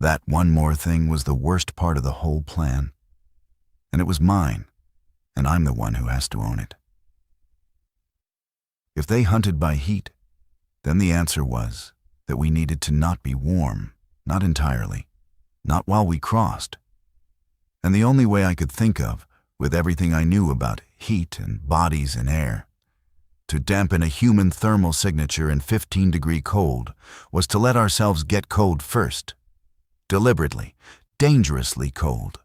That one more thing was the worst part of the whole plan, and it was mine, and I'm the one who has to own it. If they hunted by heat, then the answer was that we needed to not be warm, not entirely, not while we crossed. And the only way I could think of, with everything I knew about heat and bodies and air, to dampen a human thermal signature in 15-degree cold was to let ourselves get cold first, deliberately, dangerously cold,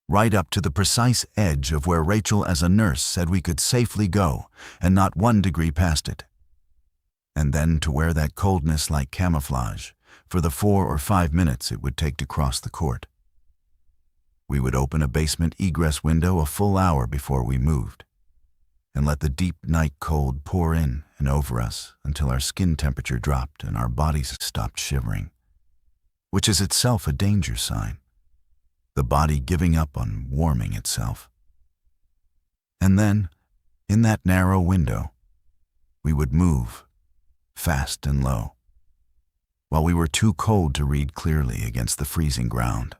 right up to the precise edge of where Rachel as a nurse said we could safely go and not 1 degree past it, and then to wear that coldness like camouflage for the 4 or 5 minutes it would take to cross the court. We would open a basement egress window a full hour before we moved, and let the deep night cold pour in and over us until our skin temperature dropped and our bodies stopped shivering, which is itself a danger sign, the body giving up on warming itself. And then, in that narrow window, we would move, fast and low, while we were too cold to read clearly against the freezing ground.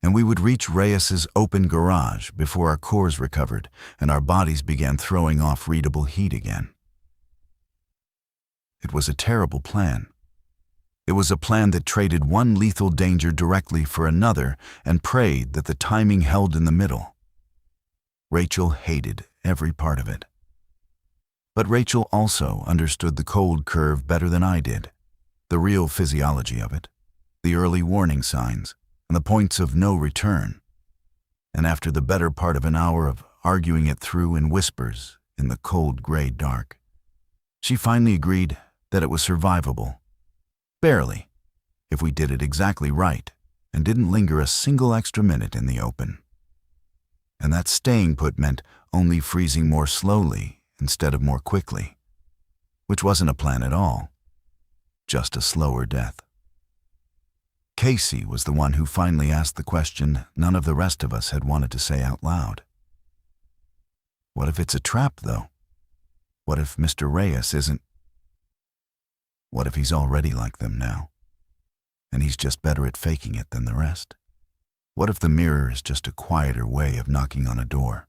And we would reach Reyes's open garage before our cores recovered and our bodies began throwing off readable heat again. It was a terrible plan. It was a plan that traded one lethal danger directly for another and prayed that the timing held in the middle. Rachel hated every part of it. But Rachel also understood the cold curve better than I did, the real physiology of it, the early warning signs, and the points of no return. And after the better part of an hour of arguing it through in whispers in the cold gray dark, she finally agreed that it was survivable. Barely, if we did it exactly right and didn't linger a single extra minute in the open. And that staying put meant only freezing more slowly instead of more quickly, which wasn't a plan at all, just a slower death. Casey was the one who finally asked the question none of the rest of us had wanted to say out loud. What if it's a trap, though? What if Mr. Reyes isn't? What if he's already like them now, and he's just better at faking it than the rest? What if the mirror is just a quieter way of knocking on a door?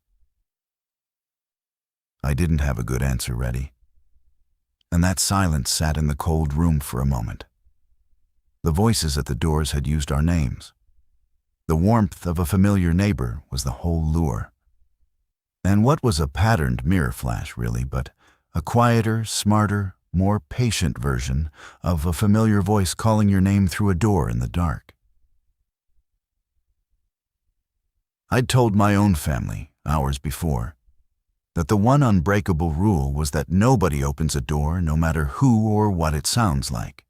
I didn't have a good answer ready, and that silence sat in the cold room for a moment. The voices at the doors had used our names. The warmth of a familiar neighbor was the whole lure. And what was a patterned mirror flash, really, but a quieter, smarter, more patient version of a familiar voice calling your name through a door in the dark? I'd told my own family, hours before, that the one unbreakable rule was that nobody opens a door no matter who or what it sounds like.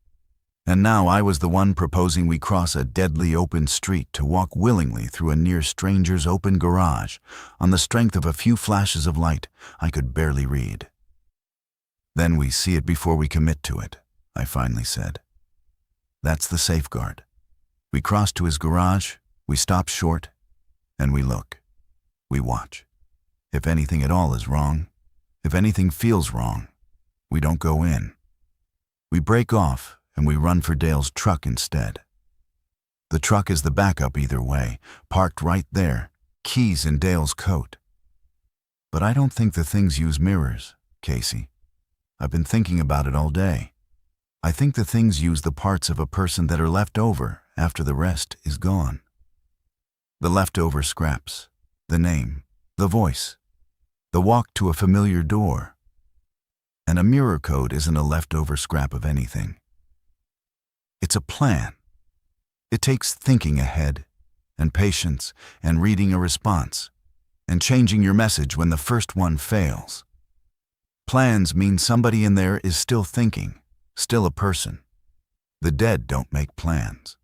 And now I was the one proposing we cross a deadly open street to walk willingly through a near stranger's open garage on the strength of a few flashes of light I could barely read. Then we see it before we commit to it, I finally said. That's the safeguard. We cross to his garage, we stop short, and we look. We watch. If anything at all is wrong, if anything feels wrong, we don't go in. We break off and we run for Dale's truck instead. The truck is the backup either way, parked right there, keys in Dale's coat. But I don't think the things use mirrors, Casey. I've been thinking about it all day. I think the things use the parts of a person that are left over after the rest is gone. The leftover scraps, the name, the voice, the walk to a familiar door. And a mirror code isn't a leftover scrap of anything. It's a plan. It takes thinking ahead, and patience, and reading a response, and changing your message when the first one fails. Plans mean somebody in there is still thinking, still a person. The dead don't make plans.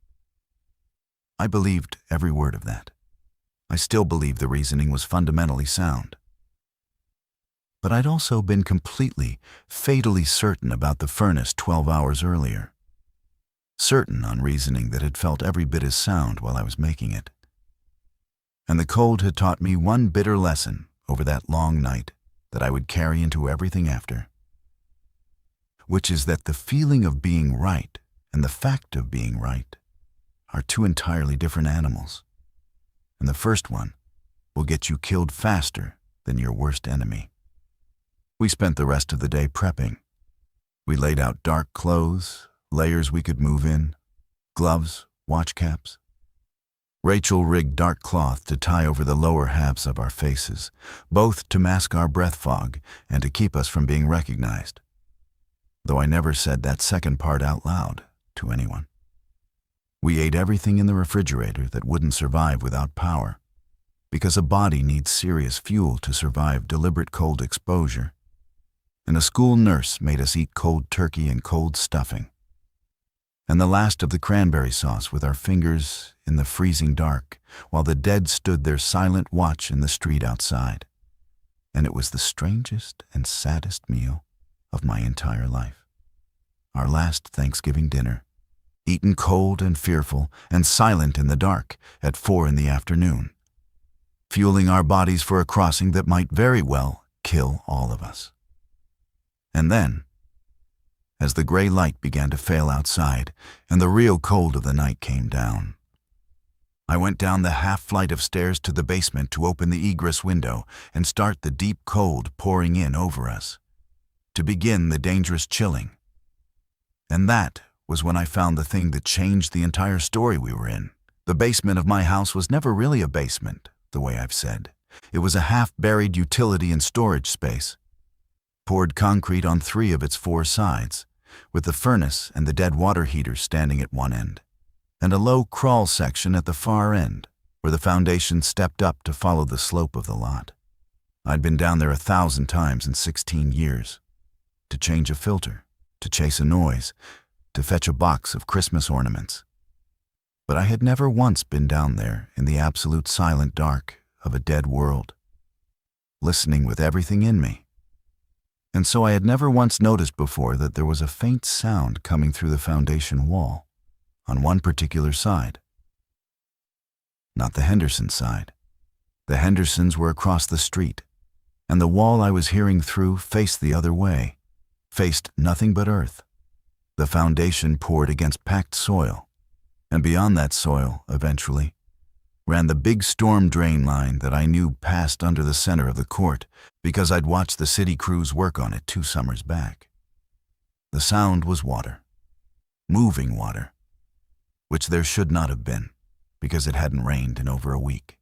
I believed every word of that. I still believe the reasoning was fundamentally sound. But I'd also been completely, fatally certain about the furnace 12 hours earlier. Certain on reasoning that had felt every bit as sound while I was making it. And the cold had taught me one bitter lesson over that long night that I would carry into everything after, which is that the feeling of being right and the fact of being right are two entirely different animals, and the first one will get you killed faster than your worst enemy. We spent the rest of the day prepping. We laid out dark clothes, layers we could move in, gloves, watch caps. Rachel rigged dark cloth to tie over the lower halves of our faces, both to mask our breath fog and to keep us from being recognized, though I never said that second part out loud to anyone. We ate everything in the refrigerator that wouldn't survive without power, because a body needs serious fuel to survive deliberate cold exposure, and a school nurse made us eat cold turkey and cold stuffing, and the last of the cranberry sauce with our fingers in the freezing dark while the dead stood their silent watch in the street outside. And it was the strangest and saddest meal of my entire life. Our last Thanksgiving dinner, eaten cold and fearful and silent in the dark at 4 p.m, fueling our bodies for a crossing that might very well kill all of us. And then, as the gray light began to fail outside and the real cold of the night came down, I went down the half-flight of stairs to the basement to open the egress window and start the deep cold pouring in over us, to begin the dangerous chilling. And that was when I found the thing that changed the entire story we were in. The basement of my house was never really a basement, the way I've said. It was a half-buried utility and storage space. poured concrete on 3 of its 4 sides, with the furnace and the dead water heater standing at one end, and a low crawl section at the far end, where the foundation stepped up to follow the slope of the lot. I'd been down there 1,000 times in 16 years, to change a filter, to chase a noise, to fetch a box of Christmas ornaments. But I had never once been down there in the absolute silent dark of a dead world, listening with everything in me. And so I had never once noticed before that there was a faint sound coming through the foundation wall on one particular side. Not the Henderson side. The Hendersons were across the street, and the wall I was hearing through faced the other way, faced nothing but earth. The foundation poured against packed soil, and beyond that soil, eventually, ran the big storm drain line that I knew passed under the center of the court because I'd watched the city crews work on it 2 summers back. The sound was water, moving water, which there should not have been because it hadn't rained in over a week.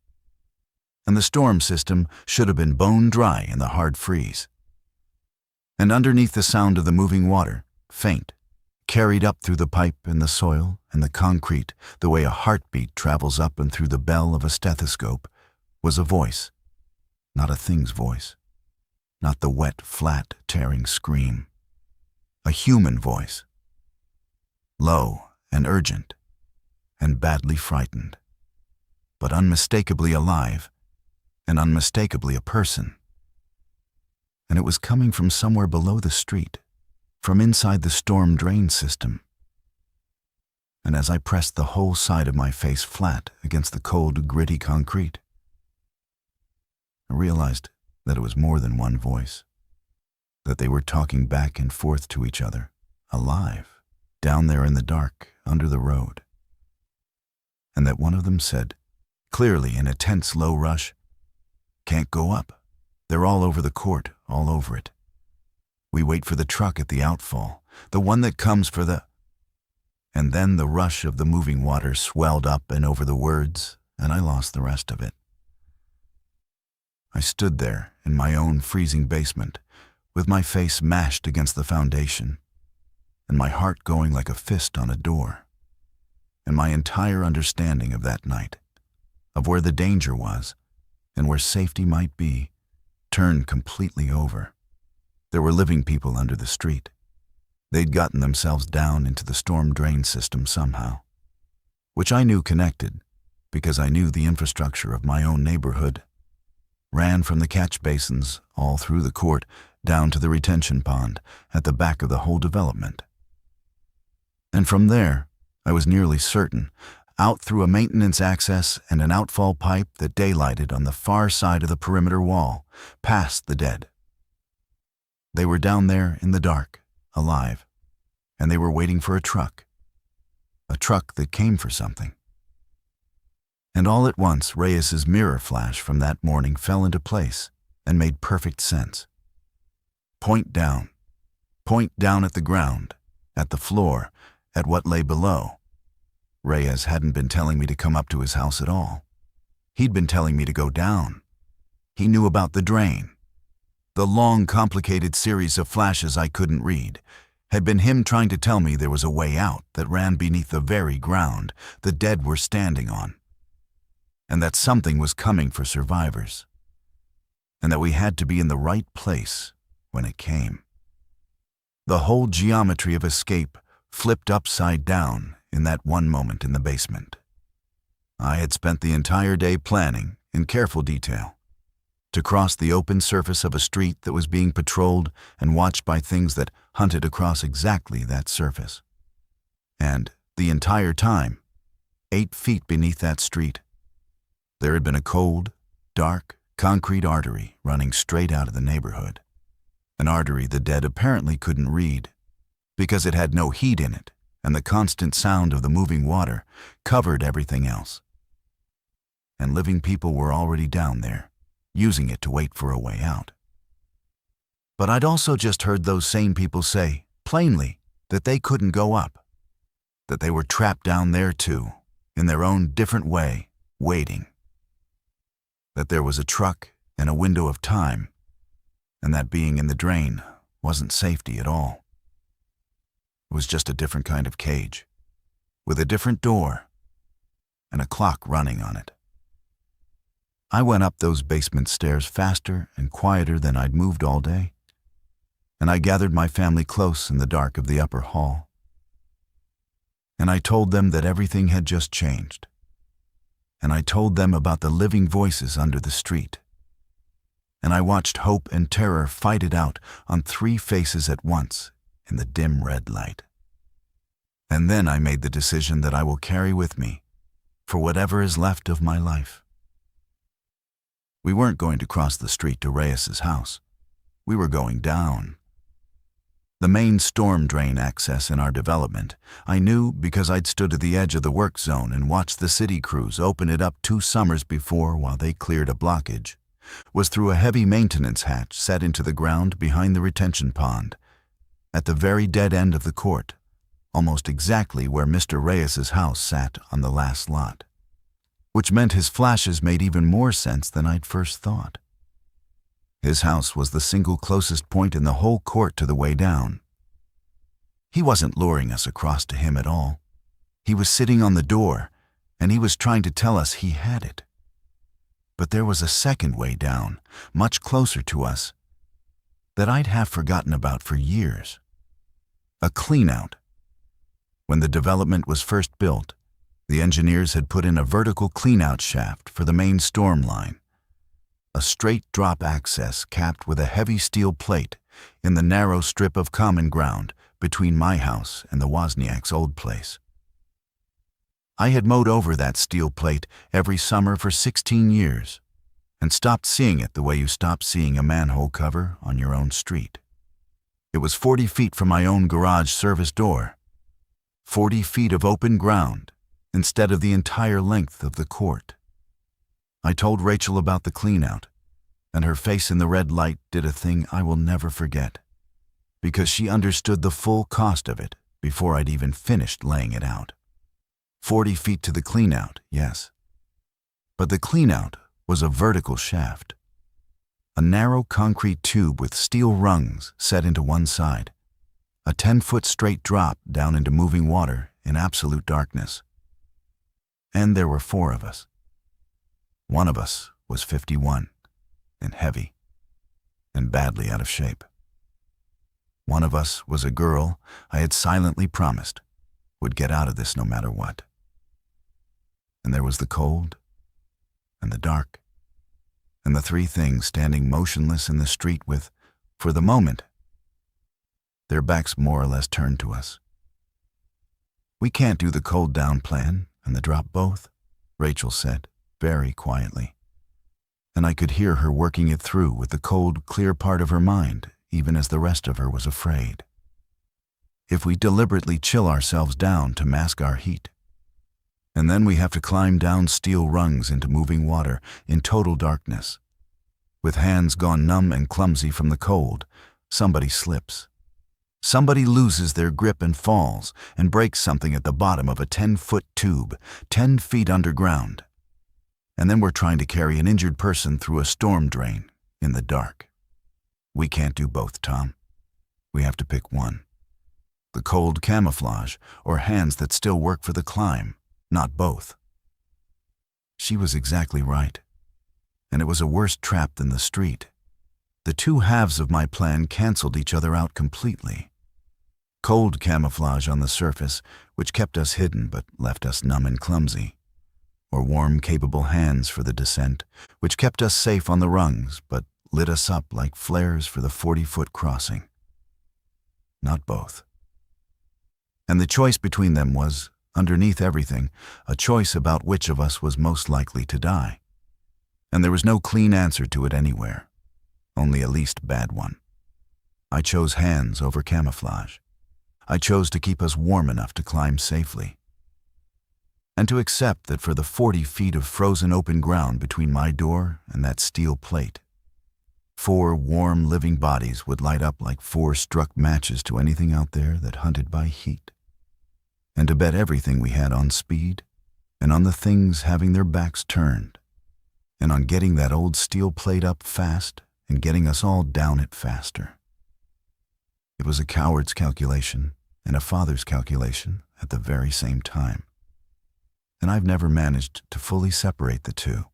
And the storm system should have been bone dry in the hard freeze. And underneath the sound of the moving water, faint, carried up through the pipe and the soil and the concrete the way a heartbeat travels up and through the bell of a stethoscope, was a voice. Not a thing's voice. Not the wet, flat, tearing scream. A human voice. Low and urgent and badly frightened, but unmistakably alive and unmistakably a person. And it was coming from somewhere below the street, from inside the storm drain system. And as I pressed the whole side of my face flat against the cold, gritty concrete, I realized that it was more than one voice, that they were talking back and forth to each other, alive, down there in the dark, under the road. And that one of them said, clearly in a tense, low rush, "Can't go up. They're all over the court, all over it. We wait for the truck at the outfall, the one that comes for the..." And then the rush of the moving water swelled up and over the words, and I lost the rest of it. I stood there in my own freezing basement, with my face mashed against the foundation, and my heart going like a fist on a door, and my entire understanding of that night, of where the danger was, and where safety might be, turned completely over. There were living people under the street. They'd gotten themselves down into the storm drain system somehow, which I knew connected, because I knew the infrastructure of my own neighborhood ran from the catch basins all through the court down to the retention pond at the back of the whole development. And from there, I was nearly certain, out through a maintenance access and an outfall pipe that daylighted on the far side of the perimeter wall, past the dead. They were down there in the dark, alive, and they were waiting for a truck that came for something. And all at once, Reyes's mirror flash from that morning fell into place and made perfect sense. Point down at the ground, at the floor, at what lay below. Reyes hadn't been telling me to come up to his house at all. He'd been telling me to go down. He knew about the drain. The long, complicated series of flashes I couldn't read had been him trying to tell me there was a way out that ran beneath the very ground the dead were standing on, and that something was coming for survivors, and that we had to be in the right place when it came. The whole geometry of escape flipped upside down in that one moment in the basement. I had spent the entire day planning, in careful detail, to cross the open surface of a street that was being patrolled and watched by things that hunted across exactly that surface. And the entire time, 8 feet beneath that street, there had been a cold, dark, concrete artery running straight out of the neighborhood. An artery the dead apparently couldn't read, because it had no heat in it, and the constant sound of the moving water covered everything else. And living people were already down there, using it to wait for a way out. But I'd also just heard those same people say, plainly, that they couldn't go up, that they were trapped down there too, in their own different way, waiting. That there was a truck and a window of time, and that being in the drain wasn't safety at all. It was just a different kind of cage, with a different door and a clock running on it. I went up those basement stairs faster and quieter than I'd moved all day, and I gathered my family close in the dark of the upper hall. And I told them that everything had just changed. And I told them about the living voices under the street. And I watched hope and terror fight it out on 3 faces at once in the dim red light. And then I made the decision that I will carry with me for whatever is left of my life. We weren't going to cross the street to Reyes' house. We were going down. The main storm drain access in our development, I knew because I'd stood at the edge of the work zone and watched the city crews open it up 2 summers before while they cleared a blockage, was through a heavy maintenance hatch set into the ground behind the retention pond, at the very dead end of the court, almost exactly where Mr. Reyes' house sat on the last lot, which meant his flashes made even more sense than I'd first thought. His house was the single closest point in the whole court to the way down. He wasn't luring us across to him at all. He was sitting on the door, and he was trying to tell us he had it. But there was a second way down, much closer to us, that I'd have forgotten about for years. A clean-out. When the development was first built, the engineers had put in a vertical clean-out shaft for the main storm line, a straight drop access capped with a heavy steel plate in the narrow strip of common ground between my house and the Wozniak's old place. I had mowed over that steel plate every summer for 16 years and stopped seeing it the way you stop seeing a manhole cover on your own street. It was 40 feet from my own garage service door, 40 feet of open ground instead of the entire length of the court. I told Rachel about the clean-out, and her face in the red light did a thing I will never forget, because she understood the full cost of it before I'd even finished laying it out. 40 feet to the clean-out, yes. But the clean-out was a vertical shaft, a narrow concrete tube with steel rungs set into one side, a 10-foot straight drop down into moving water in absolute darkness. And there were 4 of us. One of us was 51, and heavy, and badly out of shape. One of us was a girl I had silently promised would get out of this no matter what. And there was the cold, and the dark, and the 3 things standing motionless in the street with, for the moment, their backs more or less turned to us. "We can't do the cold down plan and the drop both," Rachel said, very quietly, and I could hear her working it through with the cold, clear part of her mind, even as the rest of her was afraid. "If we deliberately chill ourselves down to mask our heat, and then we have to climb down steel rungs into moving water in total darkness, with hands gone numb and clumsy from the cold, somebody slips. Somebody loses their grip and falls and breaks something at the bottom of a 10-foot tube, 10 feet underground. And then we're trying to carry an injured person through a storm drain in the dark. We can't do both, Tom. We have to pick one. The cold camouflage or hands that still work for the climb, not both." She was exactly right, and it was a worse trap than the street. The 2 halves of my plan canceled each other out completely. Cold camouflage on the surface, which kept us hidden but left us numb and clumsy, or warm, capable hands for the descent, which kept us safe on the rungs but lit us up like flares for the 40-foot crossing. Not both. And the choice between them was, underneath everything, a choice about which of us was most likely to die. And there was no clean answer to it anywhere, only a least bad one. I chose hands over camouflage. I chose to keep us warm enough to climb safely, and to accept that for the 40 feet of frozen open ground between my door and that steel plate, 4 warm, living bodies would light up like 4 struck matches to anything out there that hunted by heat, and to bet everything we had on speed, and on the things having their backs turned, and on getting that old steel plate up fast and getting us all down it faster. It was a coward's calculation and a father's calculation at the very same time, and I've never managed to fully separate the two.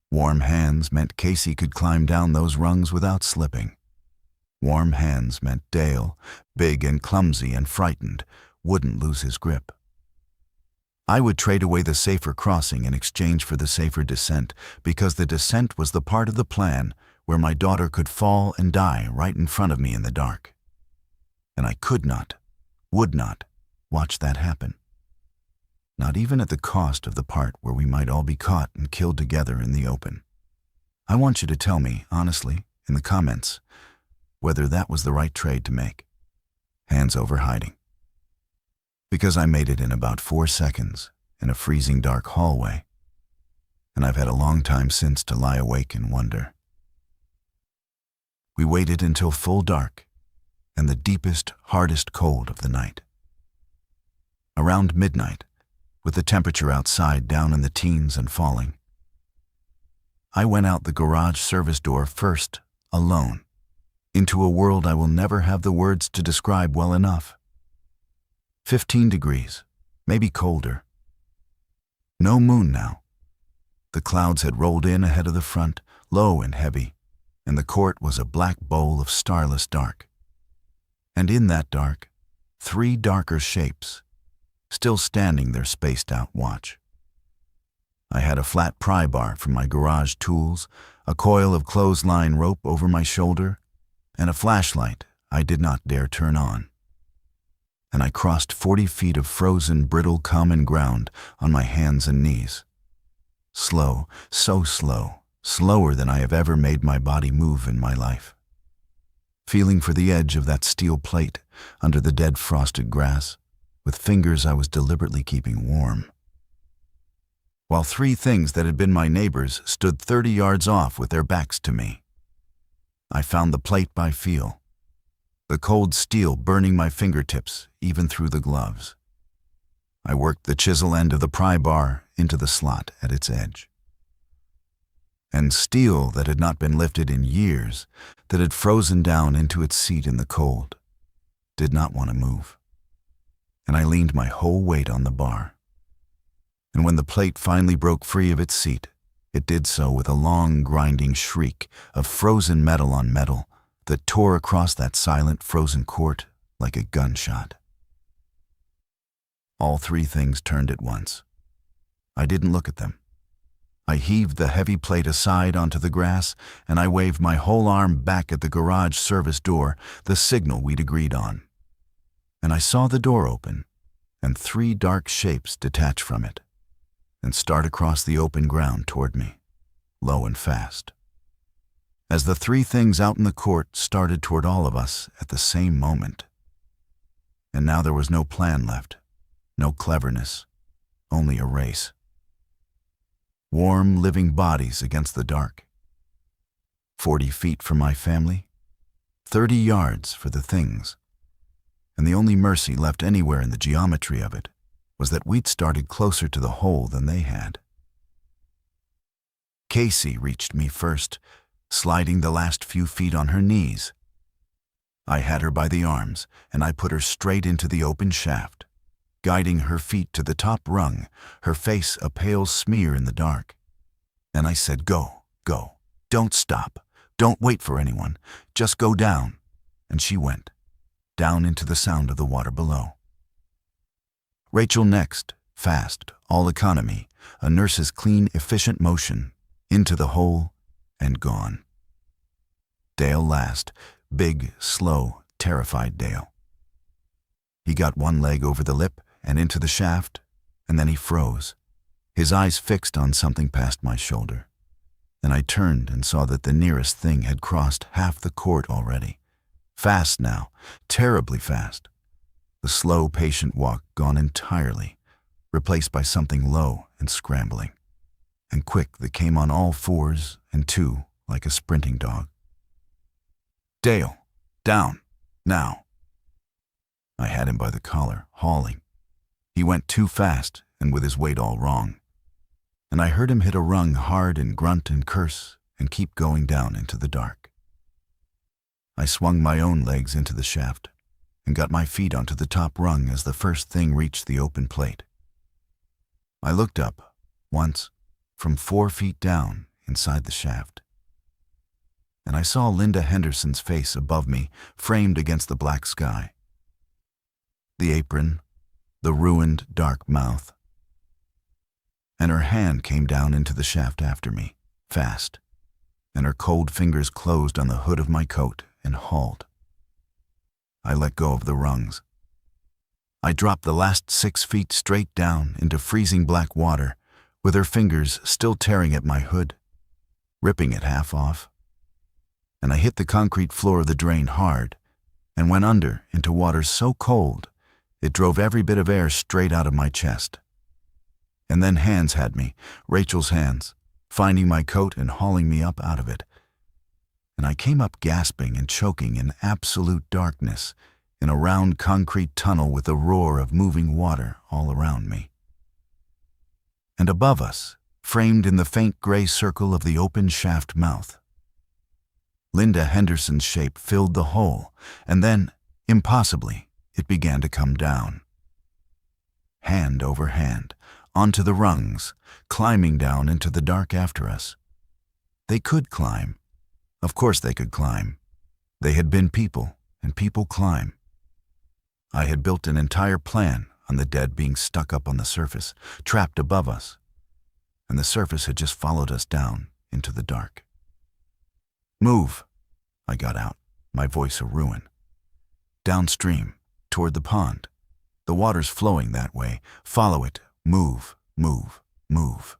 Warm hands meant Casey could climb down those rungs without slipping. Warm hands meant Dale, big and clumsy and frightened, wouldn't lose his grip. I would trade away the safer crossing in exchange for the safer descent, because the descent was the part of the plan where my daughter could fall and die right in front of me in the dark. And I could not, would not, watch that happen. Not even at the cost of the part where we might all be caught and killed together in the open. I want you to tell me, honestly, in the comments, whether that was the right trade to make. Hands over hiding. Because I made it in about 4 seconds in a freezing dark hallway, and I've had a long time since to lie awake and wonder. We waited until full dark and the deepest, hardest cold of the night. Around midnight, with the temperature outside down in the teens and falling, I went out the garage service door first, alone, into a world I will never have the words to describe well enough. 15 degrees, maybe colder. No moon now. The clouds had rolled in ahead of the front, low and heavy, and the court was a black bowl of starless dark. And in that dark, 3 darker shapes, still standing their spaced-out watch. I had a flat pry bar from my garage tools, a coil of clothesline rope over my shoulder, and a flashlight I did not dare turn on. And I crossed 40 feet of frozen, brittle common ground on my hands and knees. Slow, so slow, slower than I have ever made my body move in my life. Feeling for the edge of that steel plate under the dead frosted grass, with fingers I was deliberately keeping warm. While 3 things that had been my neighbors stood 30 yards off with their backs to me. I found the plate by feel, the cold steel burning my fingertips even through the gloves. I worked the chisel end of the pry bar into the slot at its edge. And steel that had not been lifted in years, that had frozen down into its seat in the cold, did not want to move. And I leaned my whole weight on the bar. And when the plate finally broke free of its seat, it did so with a long, grinding shriek of frozen metal on metal that tore across that silent, frozen court like a gunshot. All 3 things turned at once. I didn't look at them. I heaved the heavy plate aside onto the grass, and I waved my whole arm back at the garage service door, the signal we'd agreed on. And I saw the door open, and 3 dark shapes detach from it, and start across the open ground toward me, low and fast. As the 3 things out in the court started toward all of us at the same moment. And now there was no plan left, no cleverness, only a race. Warm, living bodies against the dark. 40 feet for my family, 30 yards for the things. And the only mercy left anywhere in the geometry of it was that we'd started closer to the hole than they had. Casey reached me first, sliding the last few feet on her knees. I had her by the arms, and I put her straight into the open shaft, guiding her feet to the top rung, her face a pale smear in the dark. And I said, "Go, go, don't stop, don't wait for anyone, just go down." And she went, down into the sound of the water below. Rachel next, fast, all economy, a nurse's clean, efficient motion, into the hole, and gone. Dale last, big, slow, terrified Dale. He got one leg over the lip and into the shaft, and then he froze, his eyes fixed on something past my shoulder. And I turned and saw that the nearest thing had crossed half the court already. Fast now, terribly fast. The slow, patient walk gone entirely, replaced by something low and scrambling, and quick that came on all 4s and 2 like a sprinting dog. "Dale, down, now." I had him by the collar, hauling. He went too fast and with his weight all wrong. And I heard him hit a rung hard and grunt and curse and keep going down into the dark. I swung my own legs into the shaft and got my feet onto the top rung as the first thing reached the open plate. I looked up, once, from 4 feet down inside the shaft, and I saw Linda Henderson's face above me, framed against the black sky. The apron, the ruined dark mouth, and her hand came down into the shaft after me, fast, and her cold fingers closed on the hood of my coat and hauled. I let go of the rungs. I dropped the last 6 feet straight down into freezing black water, with her fingers still tearing at my hood, ripping it half off. And I hit the concrete floor of the drain hard and went under into water so cold it drove every bit of air straight out of my chest. And then hands had me, Rachel's hands, finding my coat and hauling me up out of it. And I came up gasping and choking in absolute darkness in a round concrete tunnel with a roar of moving water all around me. And above us, framed in the faint gray circle of the open shaft mouth, Linda Henderson's shape filled the hole, and then, impossibly, it began to come down. Hand over hand, onto the rungs, climbing down into the dark after us. They could climb. Of course they could climb. They had been people, and people climb. I had built an entire plan on the dead being stuck up on the surface, trapped above us, and the surface had just followed us down into the dark. "Move," I got out, my voice a ruin. "Downstream, toward the pond. The water's flowing that way. Follow it. Move, move, move."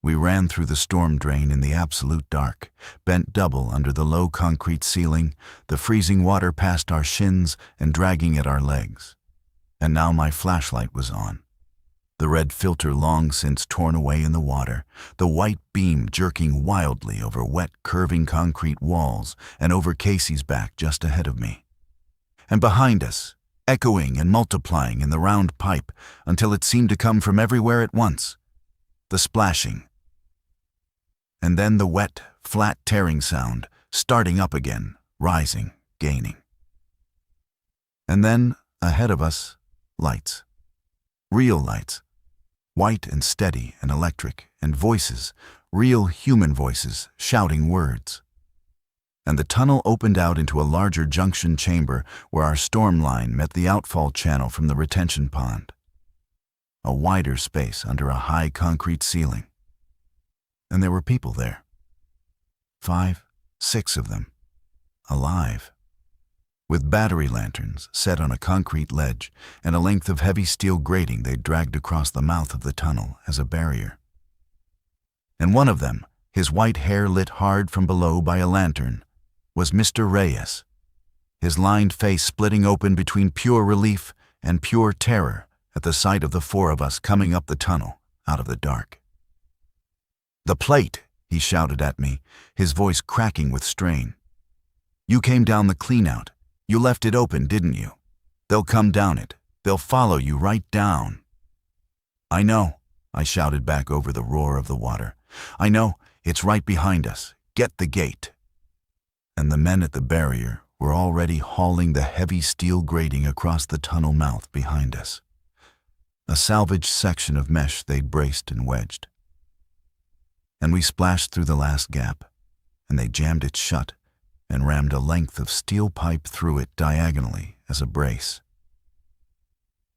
We ran through the storm drain in the absolute dark, bent double under the low concrete ceiling, the freezing water past our shins and dragging at our legs. And now my flashlight was on. The red filter long since torn away in the water, the white beam jerking wildly over wet, curving concrete walls and over Casey's back just ahead of me. And behind us, echoing and multiplying in the round pipe until it seemed to come from everywhere at once, the splashing. And then the wet, flat tearing sound, starting up again, rising, gaining. And then, ahead of us, lights. Real lights. White and steady and electric, and voices, real human voices, shouting words. And the tunnel opened out into a larger junction chamber where our storm line met the outfall channel from the retention pond. A wider space under a high concrete ceiling. And there were people there. 5, 6 of them. Alive. With battery lanterns set on a concrete ledge and a length of heavy steel grating they dragged across the mouth of the tunnel as a barrier. And one of them, his white hair lit hard from below by a lantern, was Mr. Reyes, his lined face splitting open between pure relief and pure terror at the sight of the 4 of us coming up the tunnel out of the dark. "The plate," he shouted at me, his voice cracking with strain. "You came down the clean-out. You left it open, didn't you? They'll come down it. They'll follow you right down." "I know," I shouted back over the roar of the water. "I know, it's right behind us. Get the gate." And the men at the barrier were already hauling the heavy steel grating across the tunnel mouth behind us. A salvaged section of mesh they'd braced and wedged. And we splashed through the last gap, and they jammed it shut and rammed a length of steel pipe through it diagonally as a brace.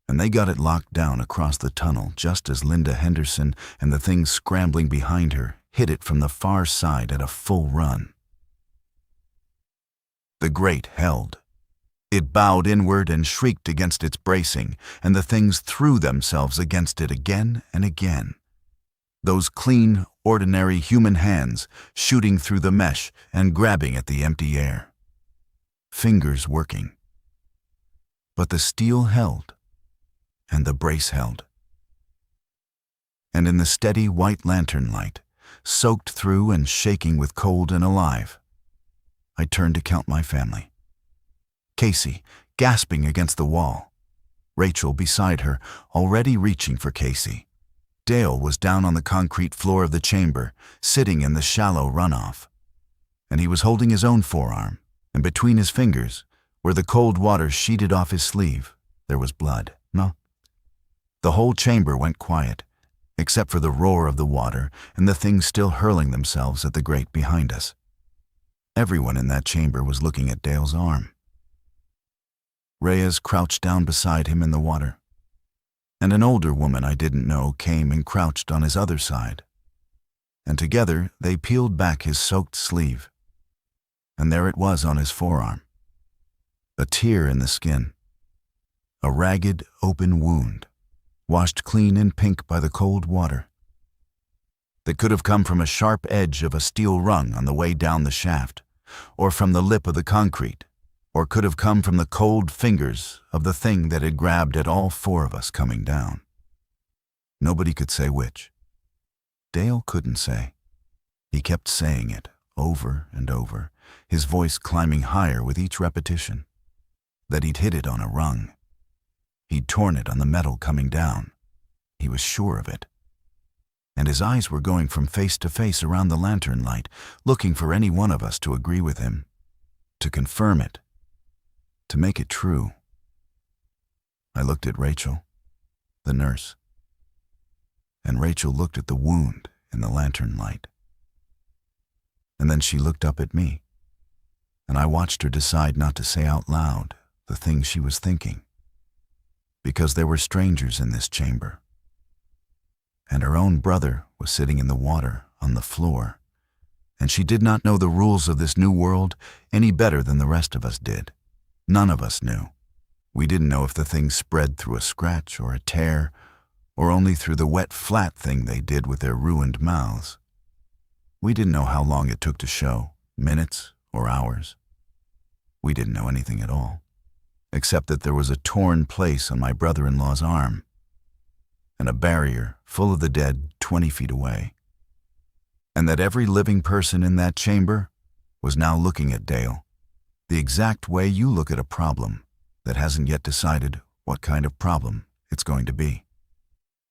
And they got it locked down across the tunnel just as Linda Henderson and the things scrambling behind her hit it from the far side at a full run. The grate held. It bowed inward and shrieked against its bracing, and the things threw themselves against it again and again. Those clean, ordinary human hands shooting through the mesh and grabbing at the empty air. Fingers working. But the steel held, and the brace held. And in the steady white lantern light, soaked through and shaking with cold and alive, I turned to count my family. Casey, gasping against the wall. Rachel beside her, already reaching for Casey. Dale was down on the concrete floor of the chamber, sitting in the shallow runoff. And he was holding his own forearm, and between his fingers, where the cold water sheeted off his sleeve, there was blood. No. The whole chamber went quiet, except for the roar of the water and the things still hurling themselves at the grate behind us. Everyone in that chamber was looking at Dale's arm. Reyes crouched down beside him in the water, and an older woman I didn't know came and crouched on his other side. And together they peeled back his soaked sleeve, and there it was on his forearm. A tear in the skin. A ragged, open wound, washed clean in pink by the cold water, that could have come from a sharp edge of a steel rung on the way down the shaft, or from the lip of the concrete, or could have come from the cold fingers of the thing that had grabbed at all four of us coming down. Nobody could say which. Dale couldn't say. He kept saying it over and over, his voice climbing higher with each repetition. That he'd hit it on a rung. He'd torn it on the metal coming down. He was sure of it. And his eyes were going from face to face around the lantern light, looking for any one of us to agree with him, to confirm it, to make it true. I looked at Rachel, the nurse, and Rachel looked at the wound in the lantern light. And then she looked up at me, and I watched her decide not to say out loud the things she was thinking, because there were strangers in this chamber. And her own brother was sitting in the water on the floor, and she did not know the rules of this new world any better than the rest of us did. None of us knew. We didn't know if the thing spread through a scratch or a tear, or only through the wet, flat thing they did with their ruined mouths. We didn't know how long it took to show, minutes or hours. We didn't know anything at all, except that there was a torn place on my brother-in-law's arm, and a barrier full of the dead 20 feet away, and that every living person in that chamber was now looking at Dale, the exact way you look at a problem that hasn't yet decided what kind of problem it's going to be.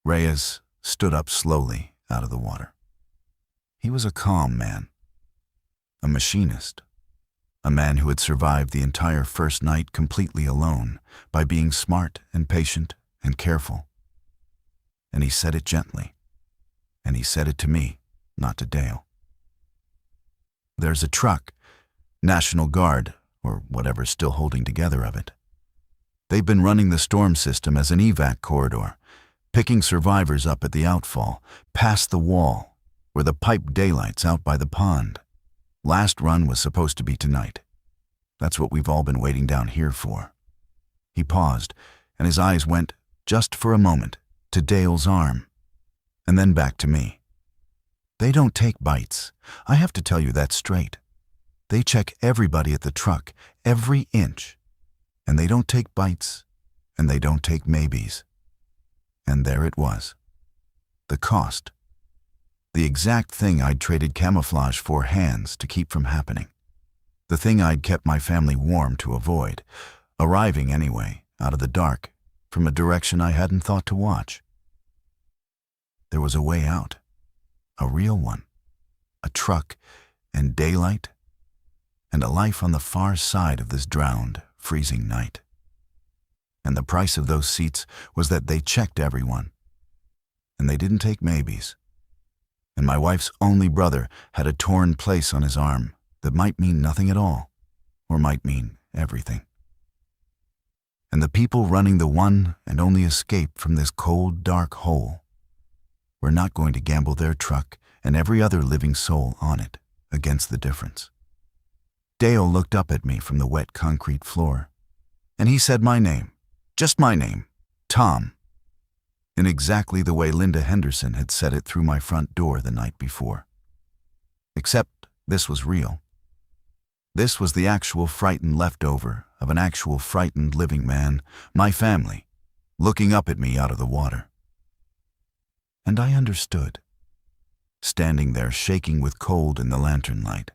Reyes stood up slowly out of the water. He was a calm man, a machinist, a man who had survived the entire first night completely alone by being smart and patient and careful. And he said it gently, and he said it to me, not to Dale. There's a truck, National Guard, or whatever's still holding together of it. They've been running the storm system as an evac corridor, picking survivors up at the outfall, past the wall, where the pipe daylight's out by the pond. Last run was supposed to be tonight. That's what we've all been waiting down here for. He paused, and his eyes went, just for a moment, to Dale's arm, and then back to me. They don't take bites. I have to tell you that straight. They check everybody at the truck, every inch. And they don't take bites, and they don't take maybes. And there it was. The cost. The exact thing I'd traded camouflage for hands to keep from happening. The thing I'd kept my family warm to avoid, arriving anyway, out of the dark, from a direction I hadn't thought to watch. There was a way out, a real one, a truck and daylight, and a life on the far side of this drowned, freezing night. And the price of those seats was that they checked everyone, and they didn't take maybes. And my wife's only brother had a torn place on his arm that might mean nothing at all, or might mean everything. And the people running the one and only escape from this cold, dark hole were not going to gamble their truck and every other living soul on it against the difference. Dale looked up at me from the wet concrete floor, and he said my name, just my name, Tom, in exactly the way Linda Henderson had said it through my front door the night before. Except this was real. This was the actual frightened leftover of an actual frightened living man, my family, looking up at me out of the water. And I understood, standing there shaking with cold in the lantern light,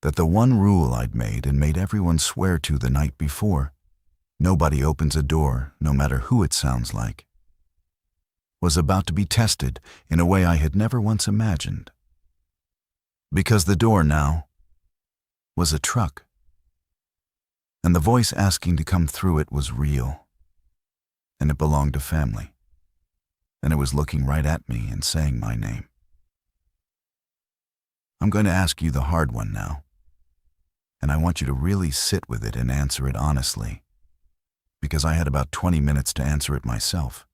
that the one rule I'd made and made everyone swear to the night before, nobody opens a door, no matter who it sounds like, was about to be tested in a way I had never once imagined. Because the door now was a truck, and the voice asking to come through it was real, and it belonged to family, and it was looking right at me and saying my name. I'm going to ask you the hard one now, and I want you to really sit with it and answer it honestly, because I had about 20 minutes to answer it myself.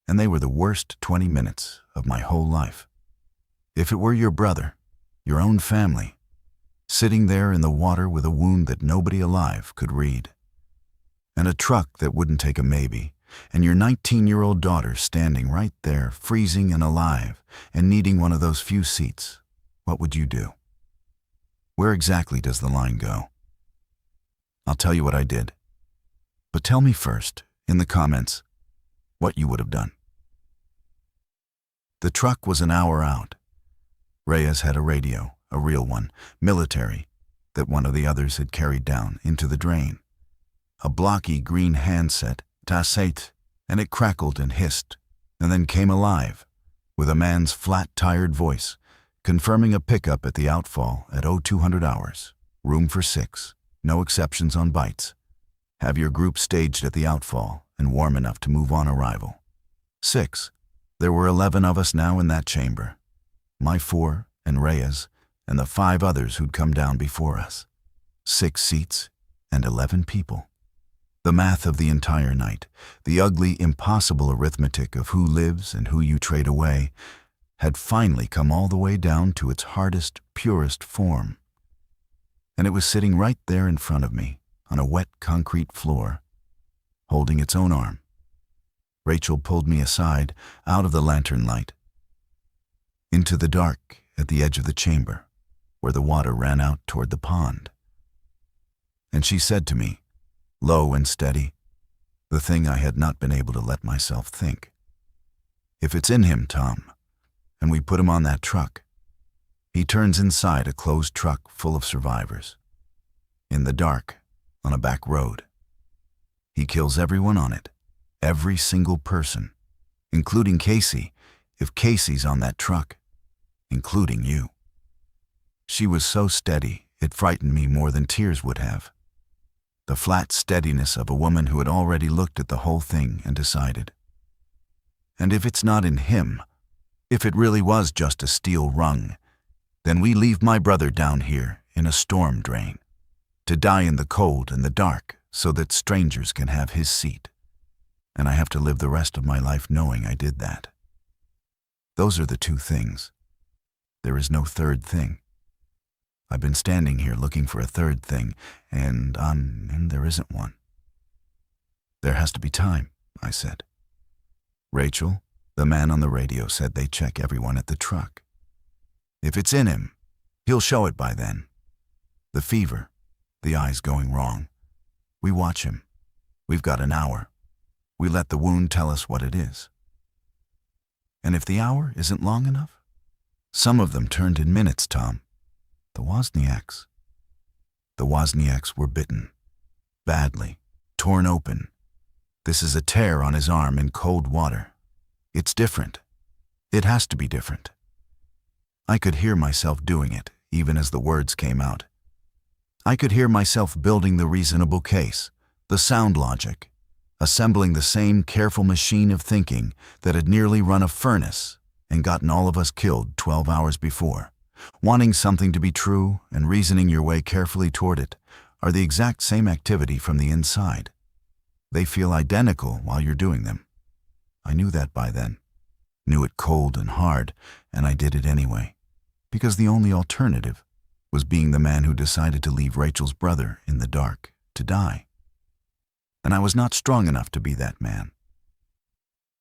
And they were the worst 20 minutes of my whole life. If it were your brother, your own family, sitting there in the water with a wound that nobody alive could read, and a truck that wouldn't take a maybe, and your 19-year-old daughter standing right there, freezing and alive, and needing one of those few seats, what would you do? Where exactly does the line go? I'll tell you what I did. But tell me first, in the comments, what you would have done. The truck was an hour out. Reyes had a radio, a real one, military, that one of the others had carried down into the drain. A blocky green handset, tassate, and it crackled and hissed, and then came alive, with a man's flat, tired voice, confirming a pickup at the outfall at 0200 hours, room for 6, no exceptions on bites. Have your group staged at the outfall and warm enough to move on arrival. 6. There were 11 of us now in that chamber. My 4 and Reyes and the 5 others who'd come down before us. 6 seats and 11 people. The math of the entire night, the ugly, impossible arithmetic of who lives and who you trade away, had finally come all the way down to its hardest, purest form. And it was sitting right there in front of me, on a wet concrete floor, holding its own arm. Rachel pulled me aside, out of the lantern light, into the dark at the edge of the chamber, where the water ran out toward the pond. And she said to me, low and steady, the thing I had not been able to let myself think. If it's in him, Tom, and we put him on that truck, he turns inside a closed truck full of survivors. In the dark, on a back road. He kills everyone on it, every single person, including Casey, if Casey's on that truck, including you. She was so steady, it frightened me more than tears would have. The flat steadiness of a woman who had already looked at the whole thing and decided. And if it's not in him, if it really was just a steel rung, then we leave my brother down here in a storm drain, to die in the cold and the dark so that strangers can have his seat. And I have to live the rest of my life knowing I did that. Those are the 2 things. There is no third thing. I've been standing here looking for a third thing, and there isn't one. There has to be time, I said. Rachel, the man on the radio, said they check everyone at the truck. If it's in him, he'll show it by then. The fever, the eyes going wrong. We watch him. We've got an hour. We let the wound tell us what it is. And if the hour isn't long enough? Some of them turned in minutes, Tom. The Wozniaks. The Wozniaks were bitten. Badly. Torn open. This is a tear on his arm in cold water. It's different. It has to be different. I could hear myself doing it, even as the words came out. I could hear myself building the reasonable case, the sound logic, assembling the same careful machine of thinking that had nearly run a furnace and gotten all of us killed 12 hours before. Wanting something to be true and reasoning your way carefully toward it are the exact same activity from the inside. They feel identical while you're doing them. I knew that by then, knew it cold and hard, and I did it anyway, because the only alternative was being the man who decided to leave Rachel's brother in the dark to die. And I was not strong enough to be that man.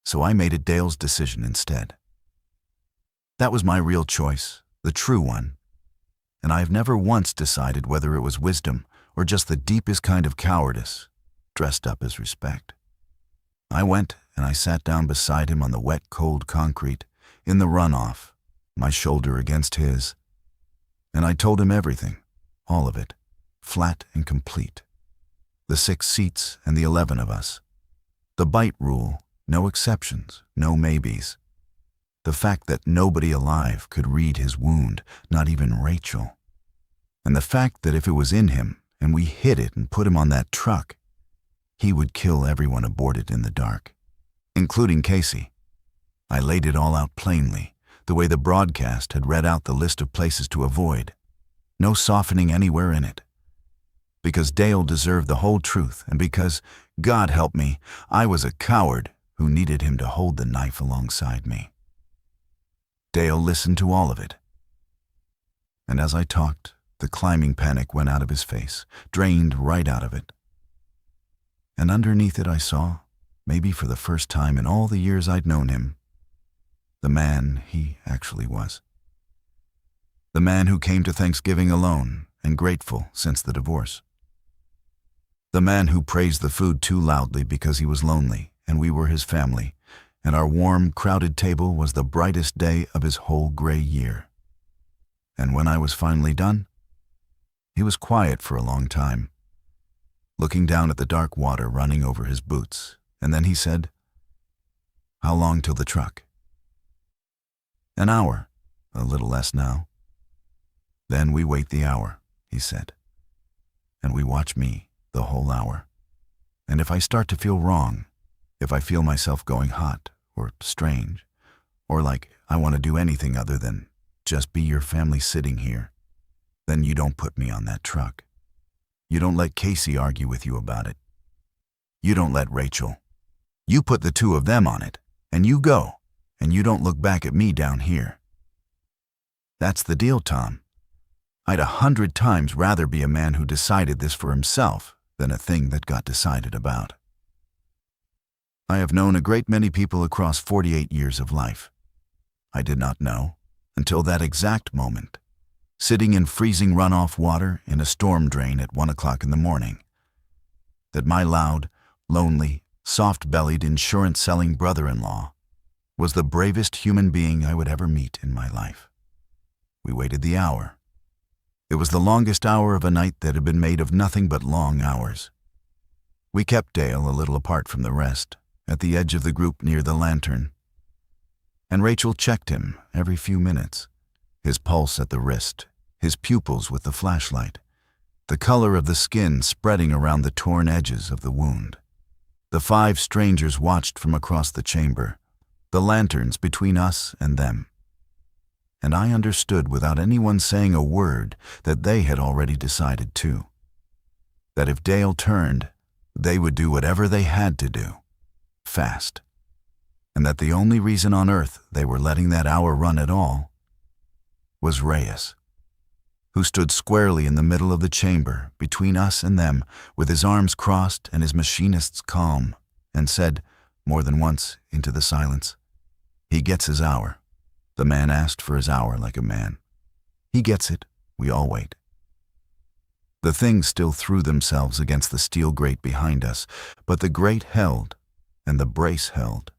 So I made it Dale's decision instead. That was my real choice, the true one, and I have never once decided whether it was wisdom or just the deepest kind of cowardice, dressed up as respect. I went and I sat down beside him on the wet, cold concrete, in the runoff, my shoulder against his, and I told him everything, all of it, flat and complete. The 6 seats and the 11 of us. The bite rule, No exceptions, no maybes. The fact that nobody alive could read his wound, not even Rachel. And the fact that if it was in him and we hid it and put him on that truck, he would kill everyone aboard it in the dark, including Casey. I laid it all out plainly, the way the broadcast had read out the list of places to avoid. No softening anywhere in it. Because Dale deserved the whole truth, and because, God help me, I was a coward who needed him to hold the knife alongside me. Dale listened to all of it. And as I talked, the climbing panic went out of his face, drained right out of it. And underneath it I saw, maybe for the first time in all the years I'd known him, the man he actually was. The man who came to Thanksgiving alone and grateful since the divorce. The man who praised the food too loudly because he was lonely and we were his family, and our warm, crowded table was the brightest day of his whole gray year. And when I was finally done, he was quiet for a long time, looking down at the dark water running over his boots, and then he said, "How long till the truck?" "An hour, a little less now." "Then we wait the hour," he said, "and we watch me the whole hour. And if I start to feel wrong, if I feel myself going hot or strange, or like I want to do anything other than just be your family sitting here, then you don't put me on that truck. You don't let Casey argue with you about it. You don't let Rachel. You put the two of them on it, and you go, and you don't look back at me down here. That's the deal, Tom. I'd 100 times rather be a man who decided this for himself than a thing that got decided about. I have known a great many people across 48 years of life. I did not know, until that exact moment, sitting in freezing runoff water in a storm drain at 1 o'clock in the morning, that my loud, lonely, soft-bellied, insurance-selling brother-in-law was the bravest human being I would ever meet in my life. We waited the hour. It was the longest hour of a night that had been made of nothing but long hours. We kept Dale a little apart from the rest, at the edge of the group near the lantern. And Rachel checked him every few minutes, his pulse at the wrist, his pupils with the flashlight, the color of the skin spreading around the torn edges of the wound. The 5 strangers watched from across the chamber, the lanterns between us and them. And I understood without anyone saying a word that they had already decided too. That if Dale turned, they would do whatever they had to do, fast. And that the only reason on earth they were letting that hour run at all was Reyes, who stood squarely in the middle of the chamber between us and them with his arms crossed and his machinist's calm, and said, more than once into the silence, "He gets his hour." The man asked for his hour like a man. He gets it, we all wait. The things still threw themselves against the steel grate behind us, but the grate held, and the brace held.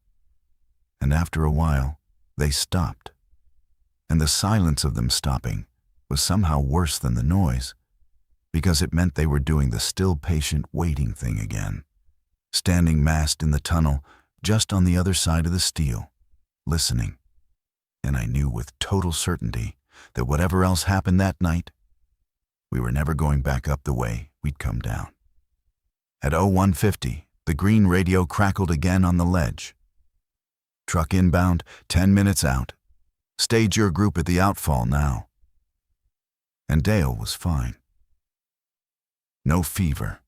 And after a while, they stopped. And the silence of them stopping was somehow worse than the noise, because it meant they were doing the still patient waiting thing again, standing massed in the tunnel just on the other side of the steel, listening. And I knew with total certainty that whatever else happened that night, we were never going back up the way we'd come down. At 01:50, the green radio crackled again on the ledge. "Truck inbound, 10 minutes out. Stage your group at the outfall now." And Dale was fine. No fever.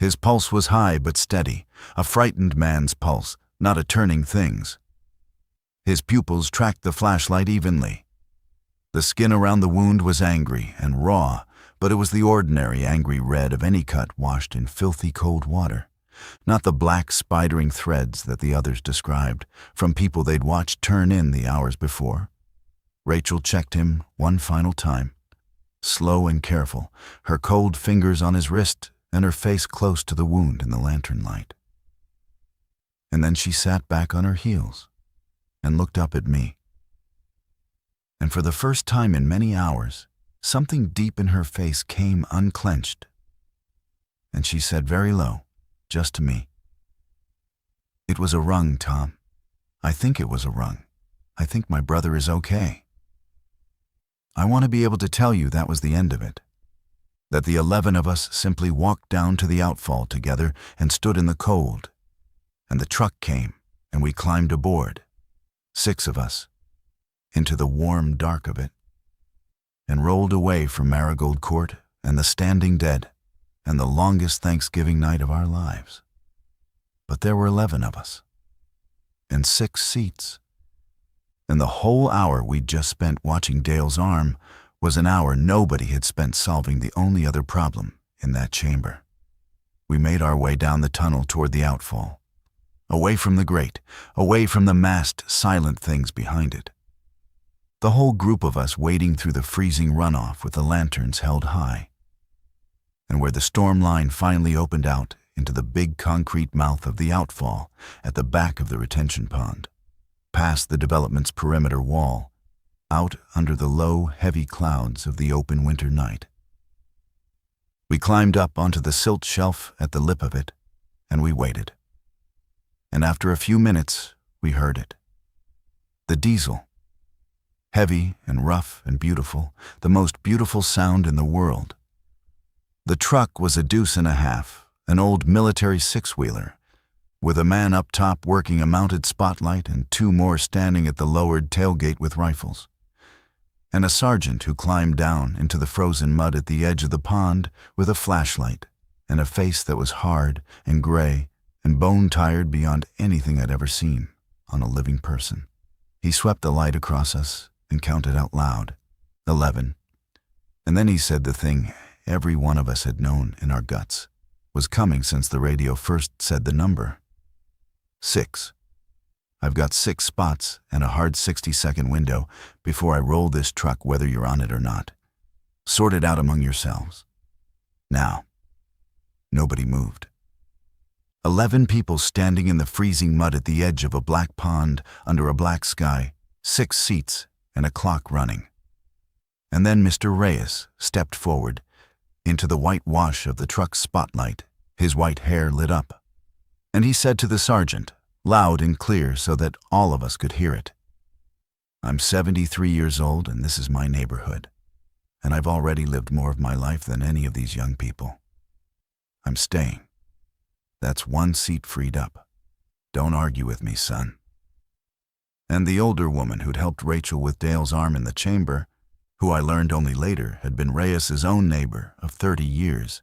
His pulse was high but steady, a frightened man's pulse, not a turning thing's. His pupils tracked the flashlight evenly. The skin around the wound was angry and raw, but it was the ordinary angry red of any cut washed in filthy cold water, not the black spidering threads that the others described from people they'd watched turn in the hours before. Rachel checked him one final time, slow and careful, her cold fingers on his wrist and her face close to the wound in the lantern light. And then she sat back on her heels and looked up at me. And for the first time in many hours, something deep in her face came unclenched. And she said very low, just to me, It was a rung, Tom. I think it was a rung. I think my brother is okay. I want to be able to tell you that was the end of it. That the 11 of us simply walked down to the outfall together and stood in the cold. And the truck came, and we climbed aboard, 6 of us, into the warm dark of it, and rolled away from Marigold Court and the Standing Dead and the longest Thanksgiving night of our lives. But there were 11 of us, and 6 seats. And the whole hour we'd just spent watching Dale's arm was an hour nobody had spent solving the only other problem in that chamber. We made our way down the tunnel toward the outfall, away from the grate, away from the massed, silent things behind it. The whole group of us wading through the freezing runoff with the lanterns held high. And where the storm line finally opened out into the big concrete mouth of the outfall at the back of the retention pond, past the development's perimeter wall, out under the low, heavy clouds of the open winter night. We climbed up onto the silt shelf at the lip of it, and we waited. And after a few minutes, we heard it. The diesel. Heavy and rough and beautiful, the most beautiful sound in the world. The truck was a 2.5, an old military 6-wheeler, with a man up top working a mounted spotlight and 2 more standing at the lowered tailgate with rifles, and a sergeant who climbed down into the frozen mud at the edge of the pond with a flashlight and a face that was hard and gray and bone-tired beyond anything I'd ever seen on a living person. He swept the light across us and counted out loud, 11. And then he said the thing every one of us had known in our guts was coming since the radio first said the number. 6. I've got 6 spots and a hard 60-second window before I roll this truck whether you're on it or not. Sort it out among yourselves. Now. Nobody moved. 11 people standing in the freezing mud at the edge of a black pond under a black sky, 6 seats and a clock running. And then Mr. Reyes stepped forward into the white wash of the truck's spotlight, his white hair lit up. And he said to the sergeant, loud and clear so that all of us could hear it, I'm 73 years old and this is my neighborhood, and I've already lived more of my life than any of these young people. I'm staying. That's 1 seat freed up. Don't argue with me, son. And the older woman who'd helped Rachel with Dale's arm in the chamber, who I learned only later had been Reyes' own neighbor of 30 years,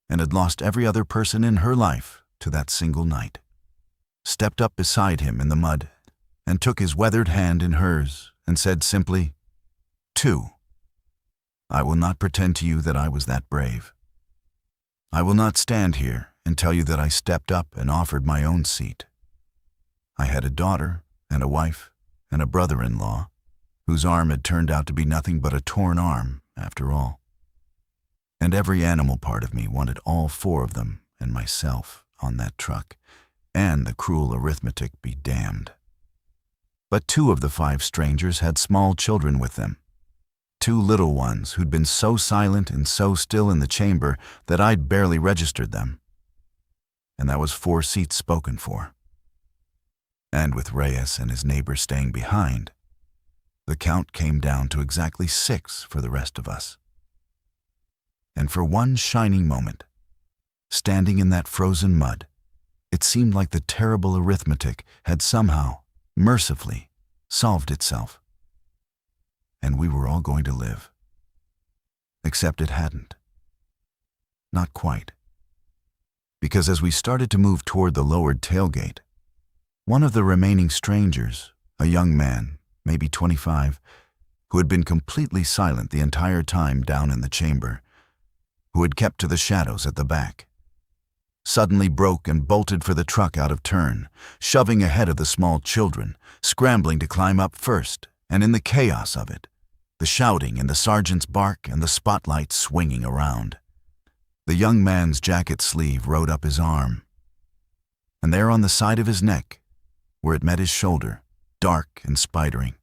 and had lost every other person in her life to that single night, stepped up beside him in the mud and took his weathered hand in hers and said simply, 2. I will not pretend to you that I was that brave. I will not stand here and tell you that I stepped up and offered my own seat. I had a daughter and a wife and a brother-in-law whose arm had turned out to be nothing but a torn arm after all. And every animal part of me wanted all 4 of them and myself on that truck, and the cruel arithmetic be damned. But 2 of the 5 strangers had small children with them, 2 little ones who'd been so silent and so still in the chamber that I'd barely registered them. And that was 4 seats spoken for. And with Reyes and his neighbor staying behind, the count came down to exactly 6 for the rest of us. And for one shining moment, standing in that frozen mud, it seemed like the terrible arithmetic had somehow, mercifully, solved itself. And we were all going to live. Except it hadn't. Not quite. Because as we started to move toward the lowered tailgate, one of the remaining strangers, a young man, maybe 25, who had been completely silent the entire time down in the chamber, who had kept to the shadows at the back, suddenly broke and bolted for the truck out of turn, shoving ahead of the small children, scrambling to climb up first, and in the chaos of it, the shouting and the sergeant's bark and the spotlight swinging around. The young man's jacket sleeve rode up his arm, and there on the side of his neck, where it met his shoulder, dark and spidering,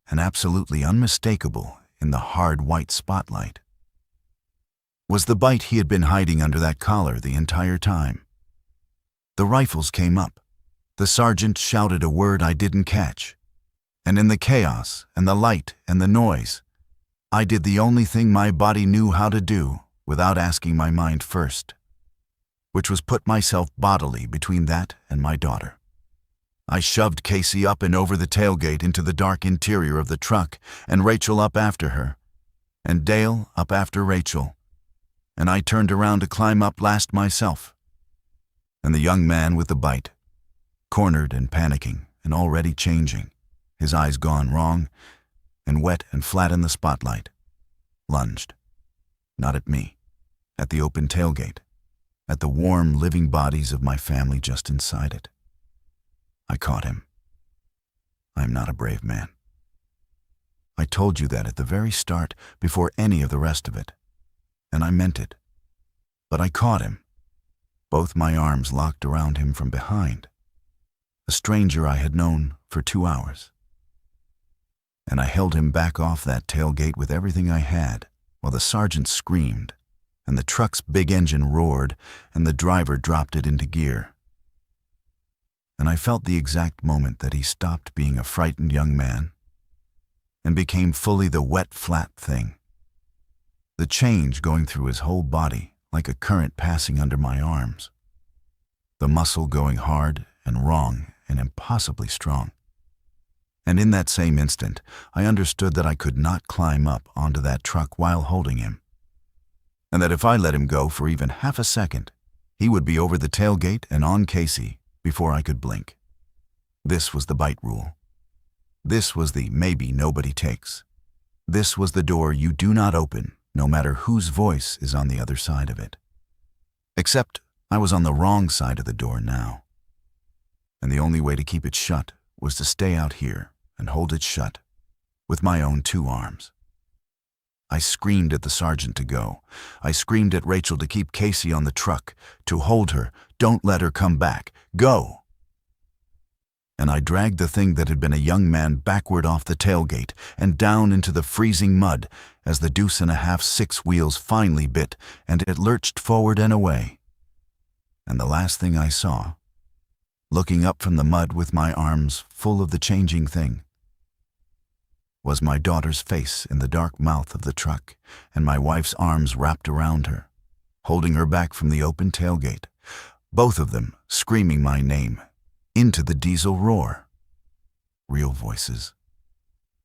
and absolutely unmistakable in the hard white spotlight, was the bite he had been hiding under that collar the entire time. The rifles came up, The sergeant shouted a word I didn't catch, and in the chaos and the light and the noise, I did the only thing my body knew how to do without asking my mind first, which was put myself bodily between that and my daughter. I shoved Casey up and over the tailgate into the dark interior of the truck, and Rachel up after her, and Dale up after Rachel, and I turned around to climb up last myself. And the young man with the bite, cornered and panicking and already changing, his eyes gone wrong and wet and flat in the spotlight, lunged, not at me, at the open tailgate, at the warm, living bodies of my family just inside it. I caught him. I am not a brave man. I told you that at the very start, before any of the rest of it, and I meant it. But I caught him, both my arms locked around him from behind, a stranger I had known for 2 hours. And I held him back off that tailgate with everything I had, while the sergeant screamed, and the truck's big engine roared, and the driver dropped it into gear. And I felt the exact moment that he stopped being a frightened young man and became fully the wet, flat thing. The change going through his whole body like a current passing under my arms. The muscle going hard and wrong and impossibly strong. And in that same instant, I understood that I could not climb up onto that truck while holding him. And that if I let him go for even half a second, he would be over the tailgate and on Casey before I could blink. This was the bite rule. This was the maybe nobody takes. This was the door you do not open, no matter whose voice is on the other side of it. Except I was on the wrong side of the door now. And the only way to keep it shut was to stay out here and hold it shut with my own 2 arms. I screamed at the sergeant to go. I screamed at Rachel to keep Casey on the truck, to hold her, don't let her come back, go. And I dragged the thing that had been a young man backward off the tailgate and down into the freezing mud as the 2.5 6 wheels finally bit and it lurched forward and away. And the last thing I saw, looking up from the mud with my arms full of the changing thing, was my daughter's face in the dark mouth of the truck and my wife's arms wrapped around her, holding her back from the open tailgate, both of them screaming my name into the diesel roar. Real voices.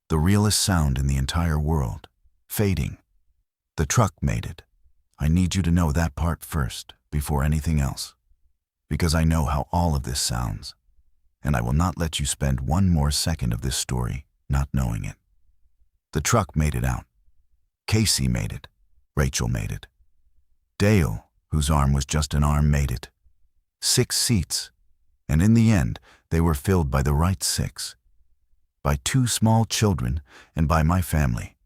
The realest sound in the entire world, fading. The truck made it. I need you to know that part first, before anything else, because I know how all of this sounds, and I will not let you spend one more second of this story not knowing it. The truck made it out. Casey made it. Rachel made it. Dale, whose arm was just an arm, made it. 6 seats, and in the end, they were filled by the right 6. By 2 small children, and by my family,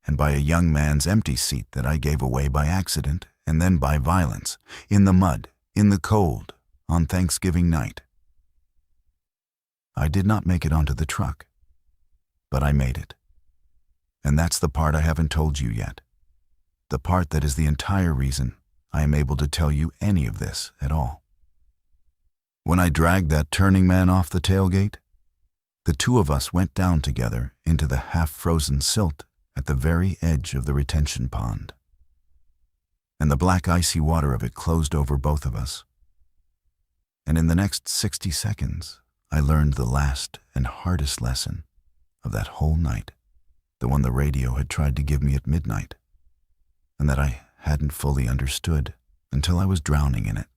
and by a young man's empty seat that I gave away by accident, and then by violence, in the mud, in the cold, on Thanksgiving night. I did not make it onto the truck, but I made it. And that's the part I haven't told you yet. The part that is the entire reason I am able to tell you any of this at all. When I dragged that turning man off the tailgate, the 2 of us went down together into the half-frozen silt at the very edge of the retention pond. And the black icy water of it closed over both of us. And in the next 60 seconds, I learned the last and hardest lesson of that whole night, the one the radio had tried to give me at midnight, and that I hadn't fully understood until I was drowning in it.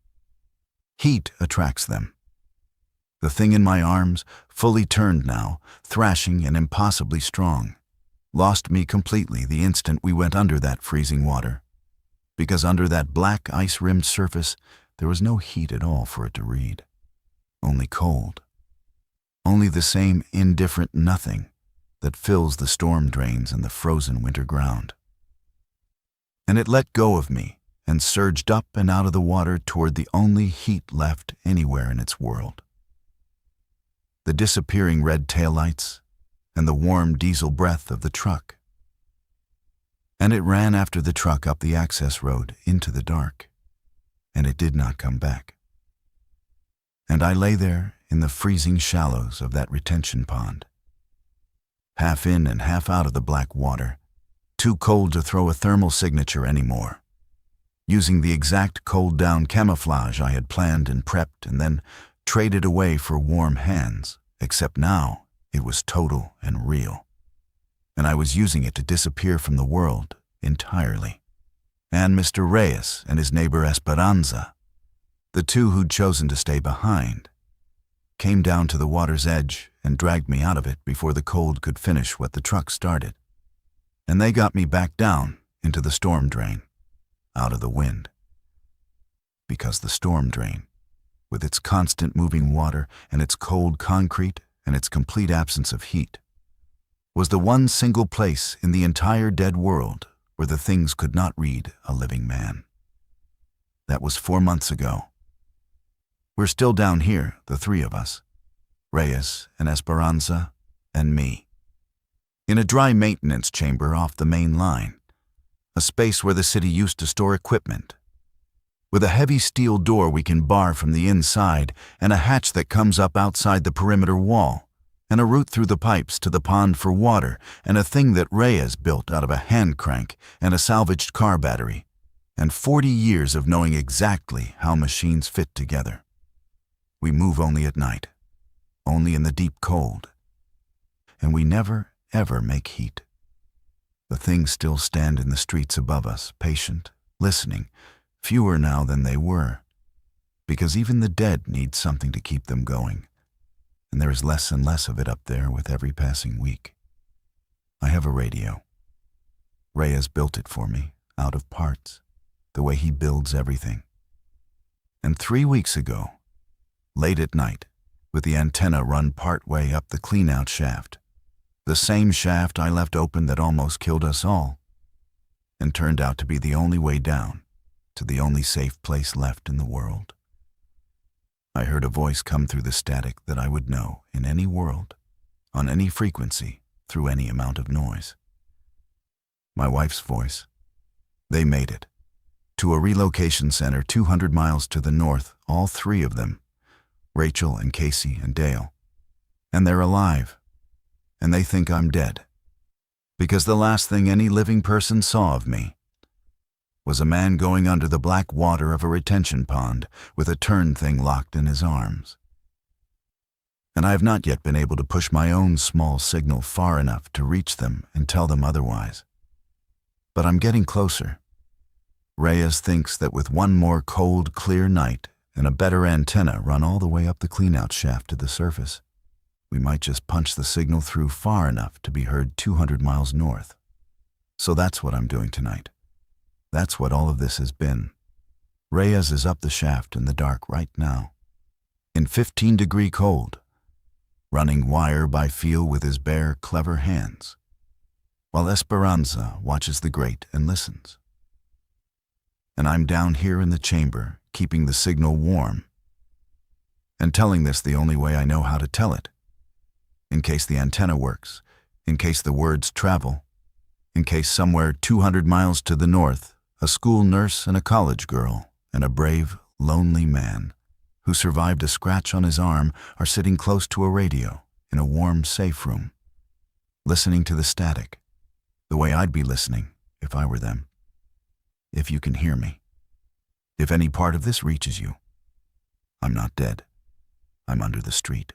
Heat attracts them. The thing in my arms, fully turned now, thrashing and impossibly strong, lost me completely the instant we went under that freezing water, because under that black ice-rimmed surface there was no heat at all for it to read, only cold, only the same indifferent nothing that fills the storm drains and the frozen winter ground. And it let go of me and surged up and out of the water toward the only heat left anywhere in its world. The disappearing red taillights and the warm diesel breath of the truck. And it ran after the truck up the access road into the dark, and it did not come back. And I lay there in the freezing shallows of that retention pond. Half in and half out of the black water, too cold to throw a thermal signature anymore. Using the exact cold-down camouflage I had planned and prepped and then traded away for warm hands, except now it was total and real. And I was using it to disappear from the world entirely. And Mr. Reyes and his neighbor Esperanza, the two who'd chosen to stay behind, came down to the water's edge and dragged me out of it before the cold could finish what the truck started. And they got me back down into the storm drain, out of the wind. Because the storm drain, with its constant moving water and its cold concrete and its complete absence of heat, was the one single place in the entire dead world where the things could not read a living man. That was 4 months ago. We're still down here, the three of us, Reyes and Esperanza and me, in a dry maintenance chamber off the main line, a space where the city used to store equipment, with a heavy steel door we can bar from the inside and a hatch that comes up outside the perimeter wall, and a route through the pipes to the pond for water, and a thing that Reyes built out of a hand crank and a salvaged car battery, and 40 years of knowing exactly how machines fit together. We move only at night, only in the deep cold, and we never, ever make heat. The things still stand in the streets above us, patient, listening, fewer now than they were, because even the dead need something to keep them going, and there is less and less of it up there with every passing week. I have a radio. Reyes built it for me, out of parts, the way he builds everything. And 3 weeks ago, late at night, with the antenna run part way up the clean-out shaft, the same shaft I left open that almost killed us all, and turned out to be the only way down to the only safe place left in the world. I heard a voice come through the static that I would know in any world, on any frequency, through any amount of noise. My wife's voice. They made it. To a relocation center 200 miles to the north, all three of them, Rachel and Casey and Dale. And they're alive. And they think I'm dead. Because the last thing any living person saw of me was a man going under the black water of a retention pond with a turn thing locked in his arms. And I have not yet been able to push my own small signal far enough to reach them and tell them otherwise. But I'm getting closer. Reyes thinks that with one more cold, clear night and a better antenna run all the way up the clean-out shaft to the surface, we might just punch the signal through far enough to be heard 200 miles north. So that's what I'm doing tonight. That's what all of this has been. Reyes is up the shaft in the dark right now, in 15-degree cold, running wire by feel with his bare, clever hands, while Esperanza watches the grate and listens. And I'm down here in the chamber, keeping the signal warm, and telling this the only way I know how to tell it, in case the antenna works, in case the words travel, in case somewhere 200 miles to the north, a school nurse and a college girl and a brave, lonely man who survived a scratch on his arm are sitting close to a radio in a warm, safe room, listening to the static, the way I'd be listening if I were them. If you can hear me, if any part of this reaches you, I'm not dead. I'm under the street.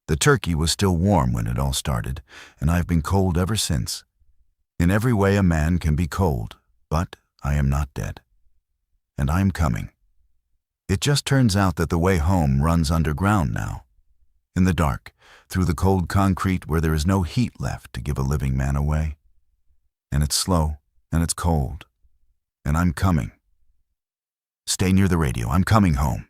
The turkey was still warm when it all started, and I've been cold ever since. In every way a man can be cold, but I am not dead. And I'm coming. It just turns out that the way home runs underground now, in the dark, through the cold concrete where there is no heat left to give a living man away. And it's slow, and it's cold, and I'm coming. Stay near the radio. I'm coming home.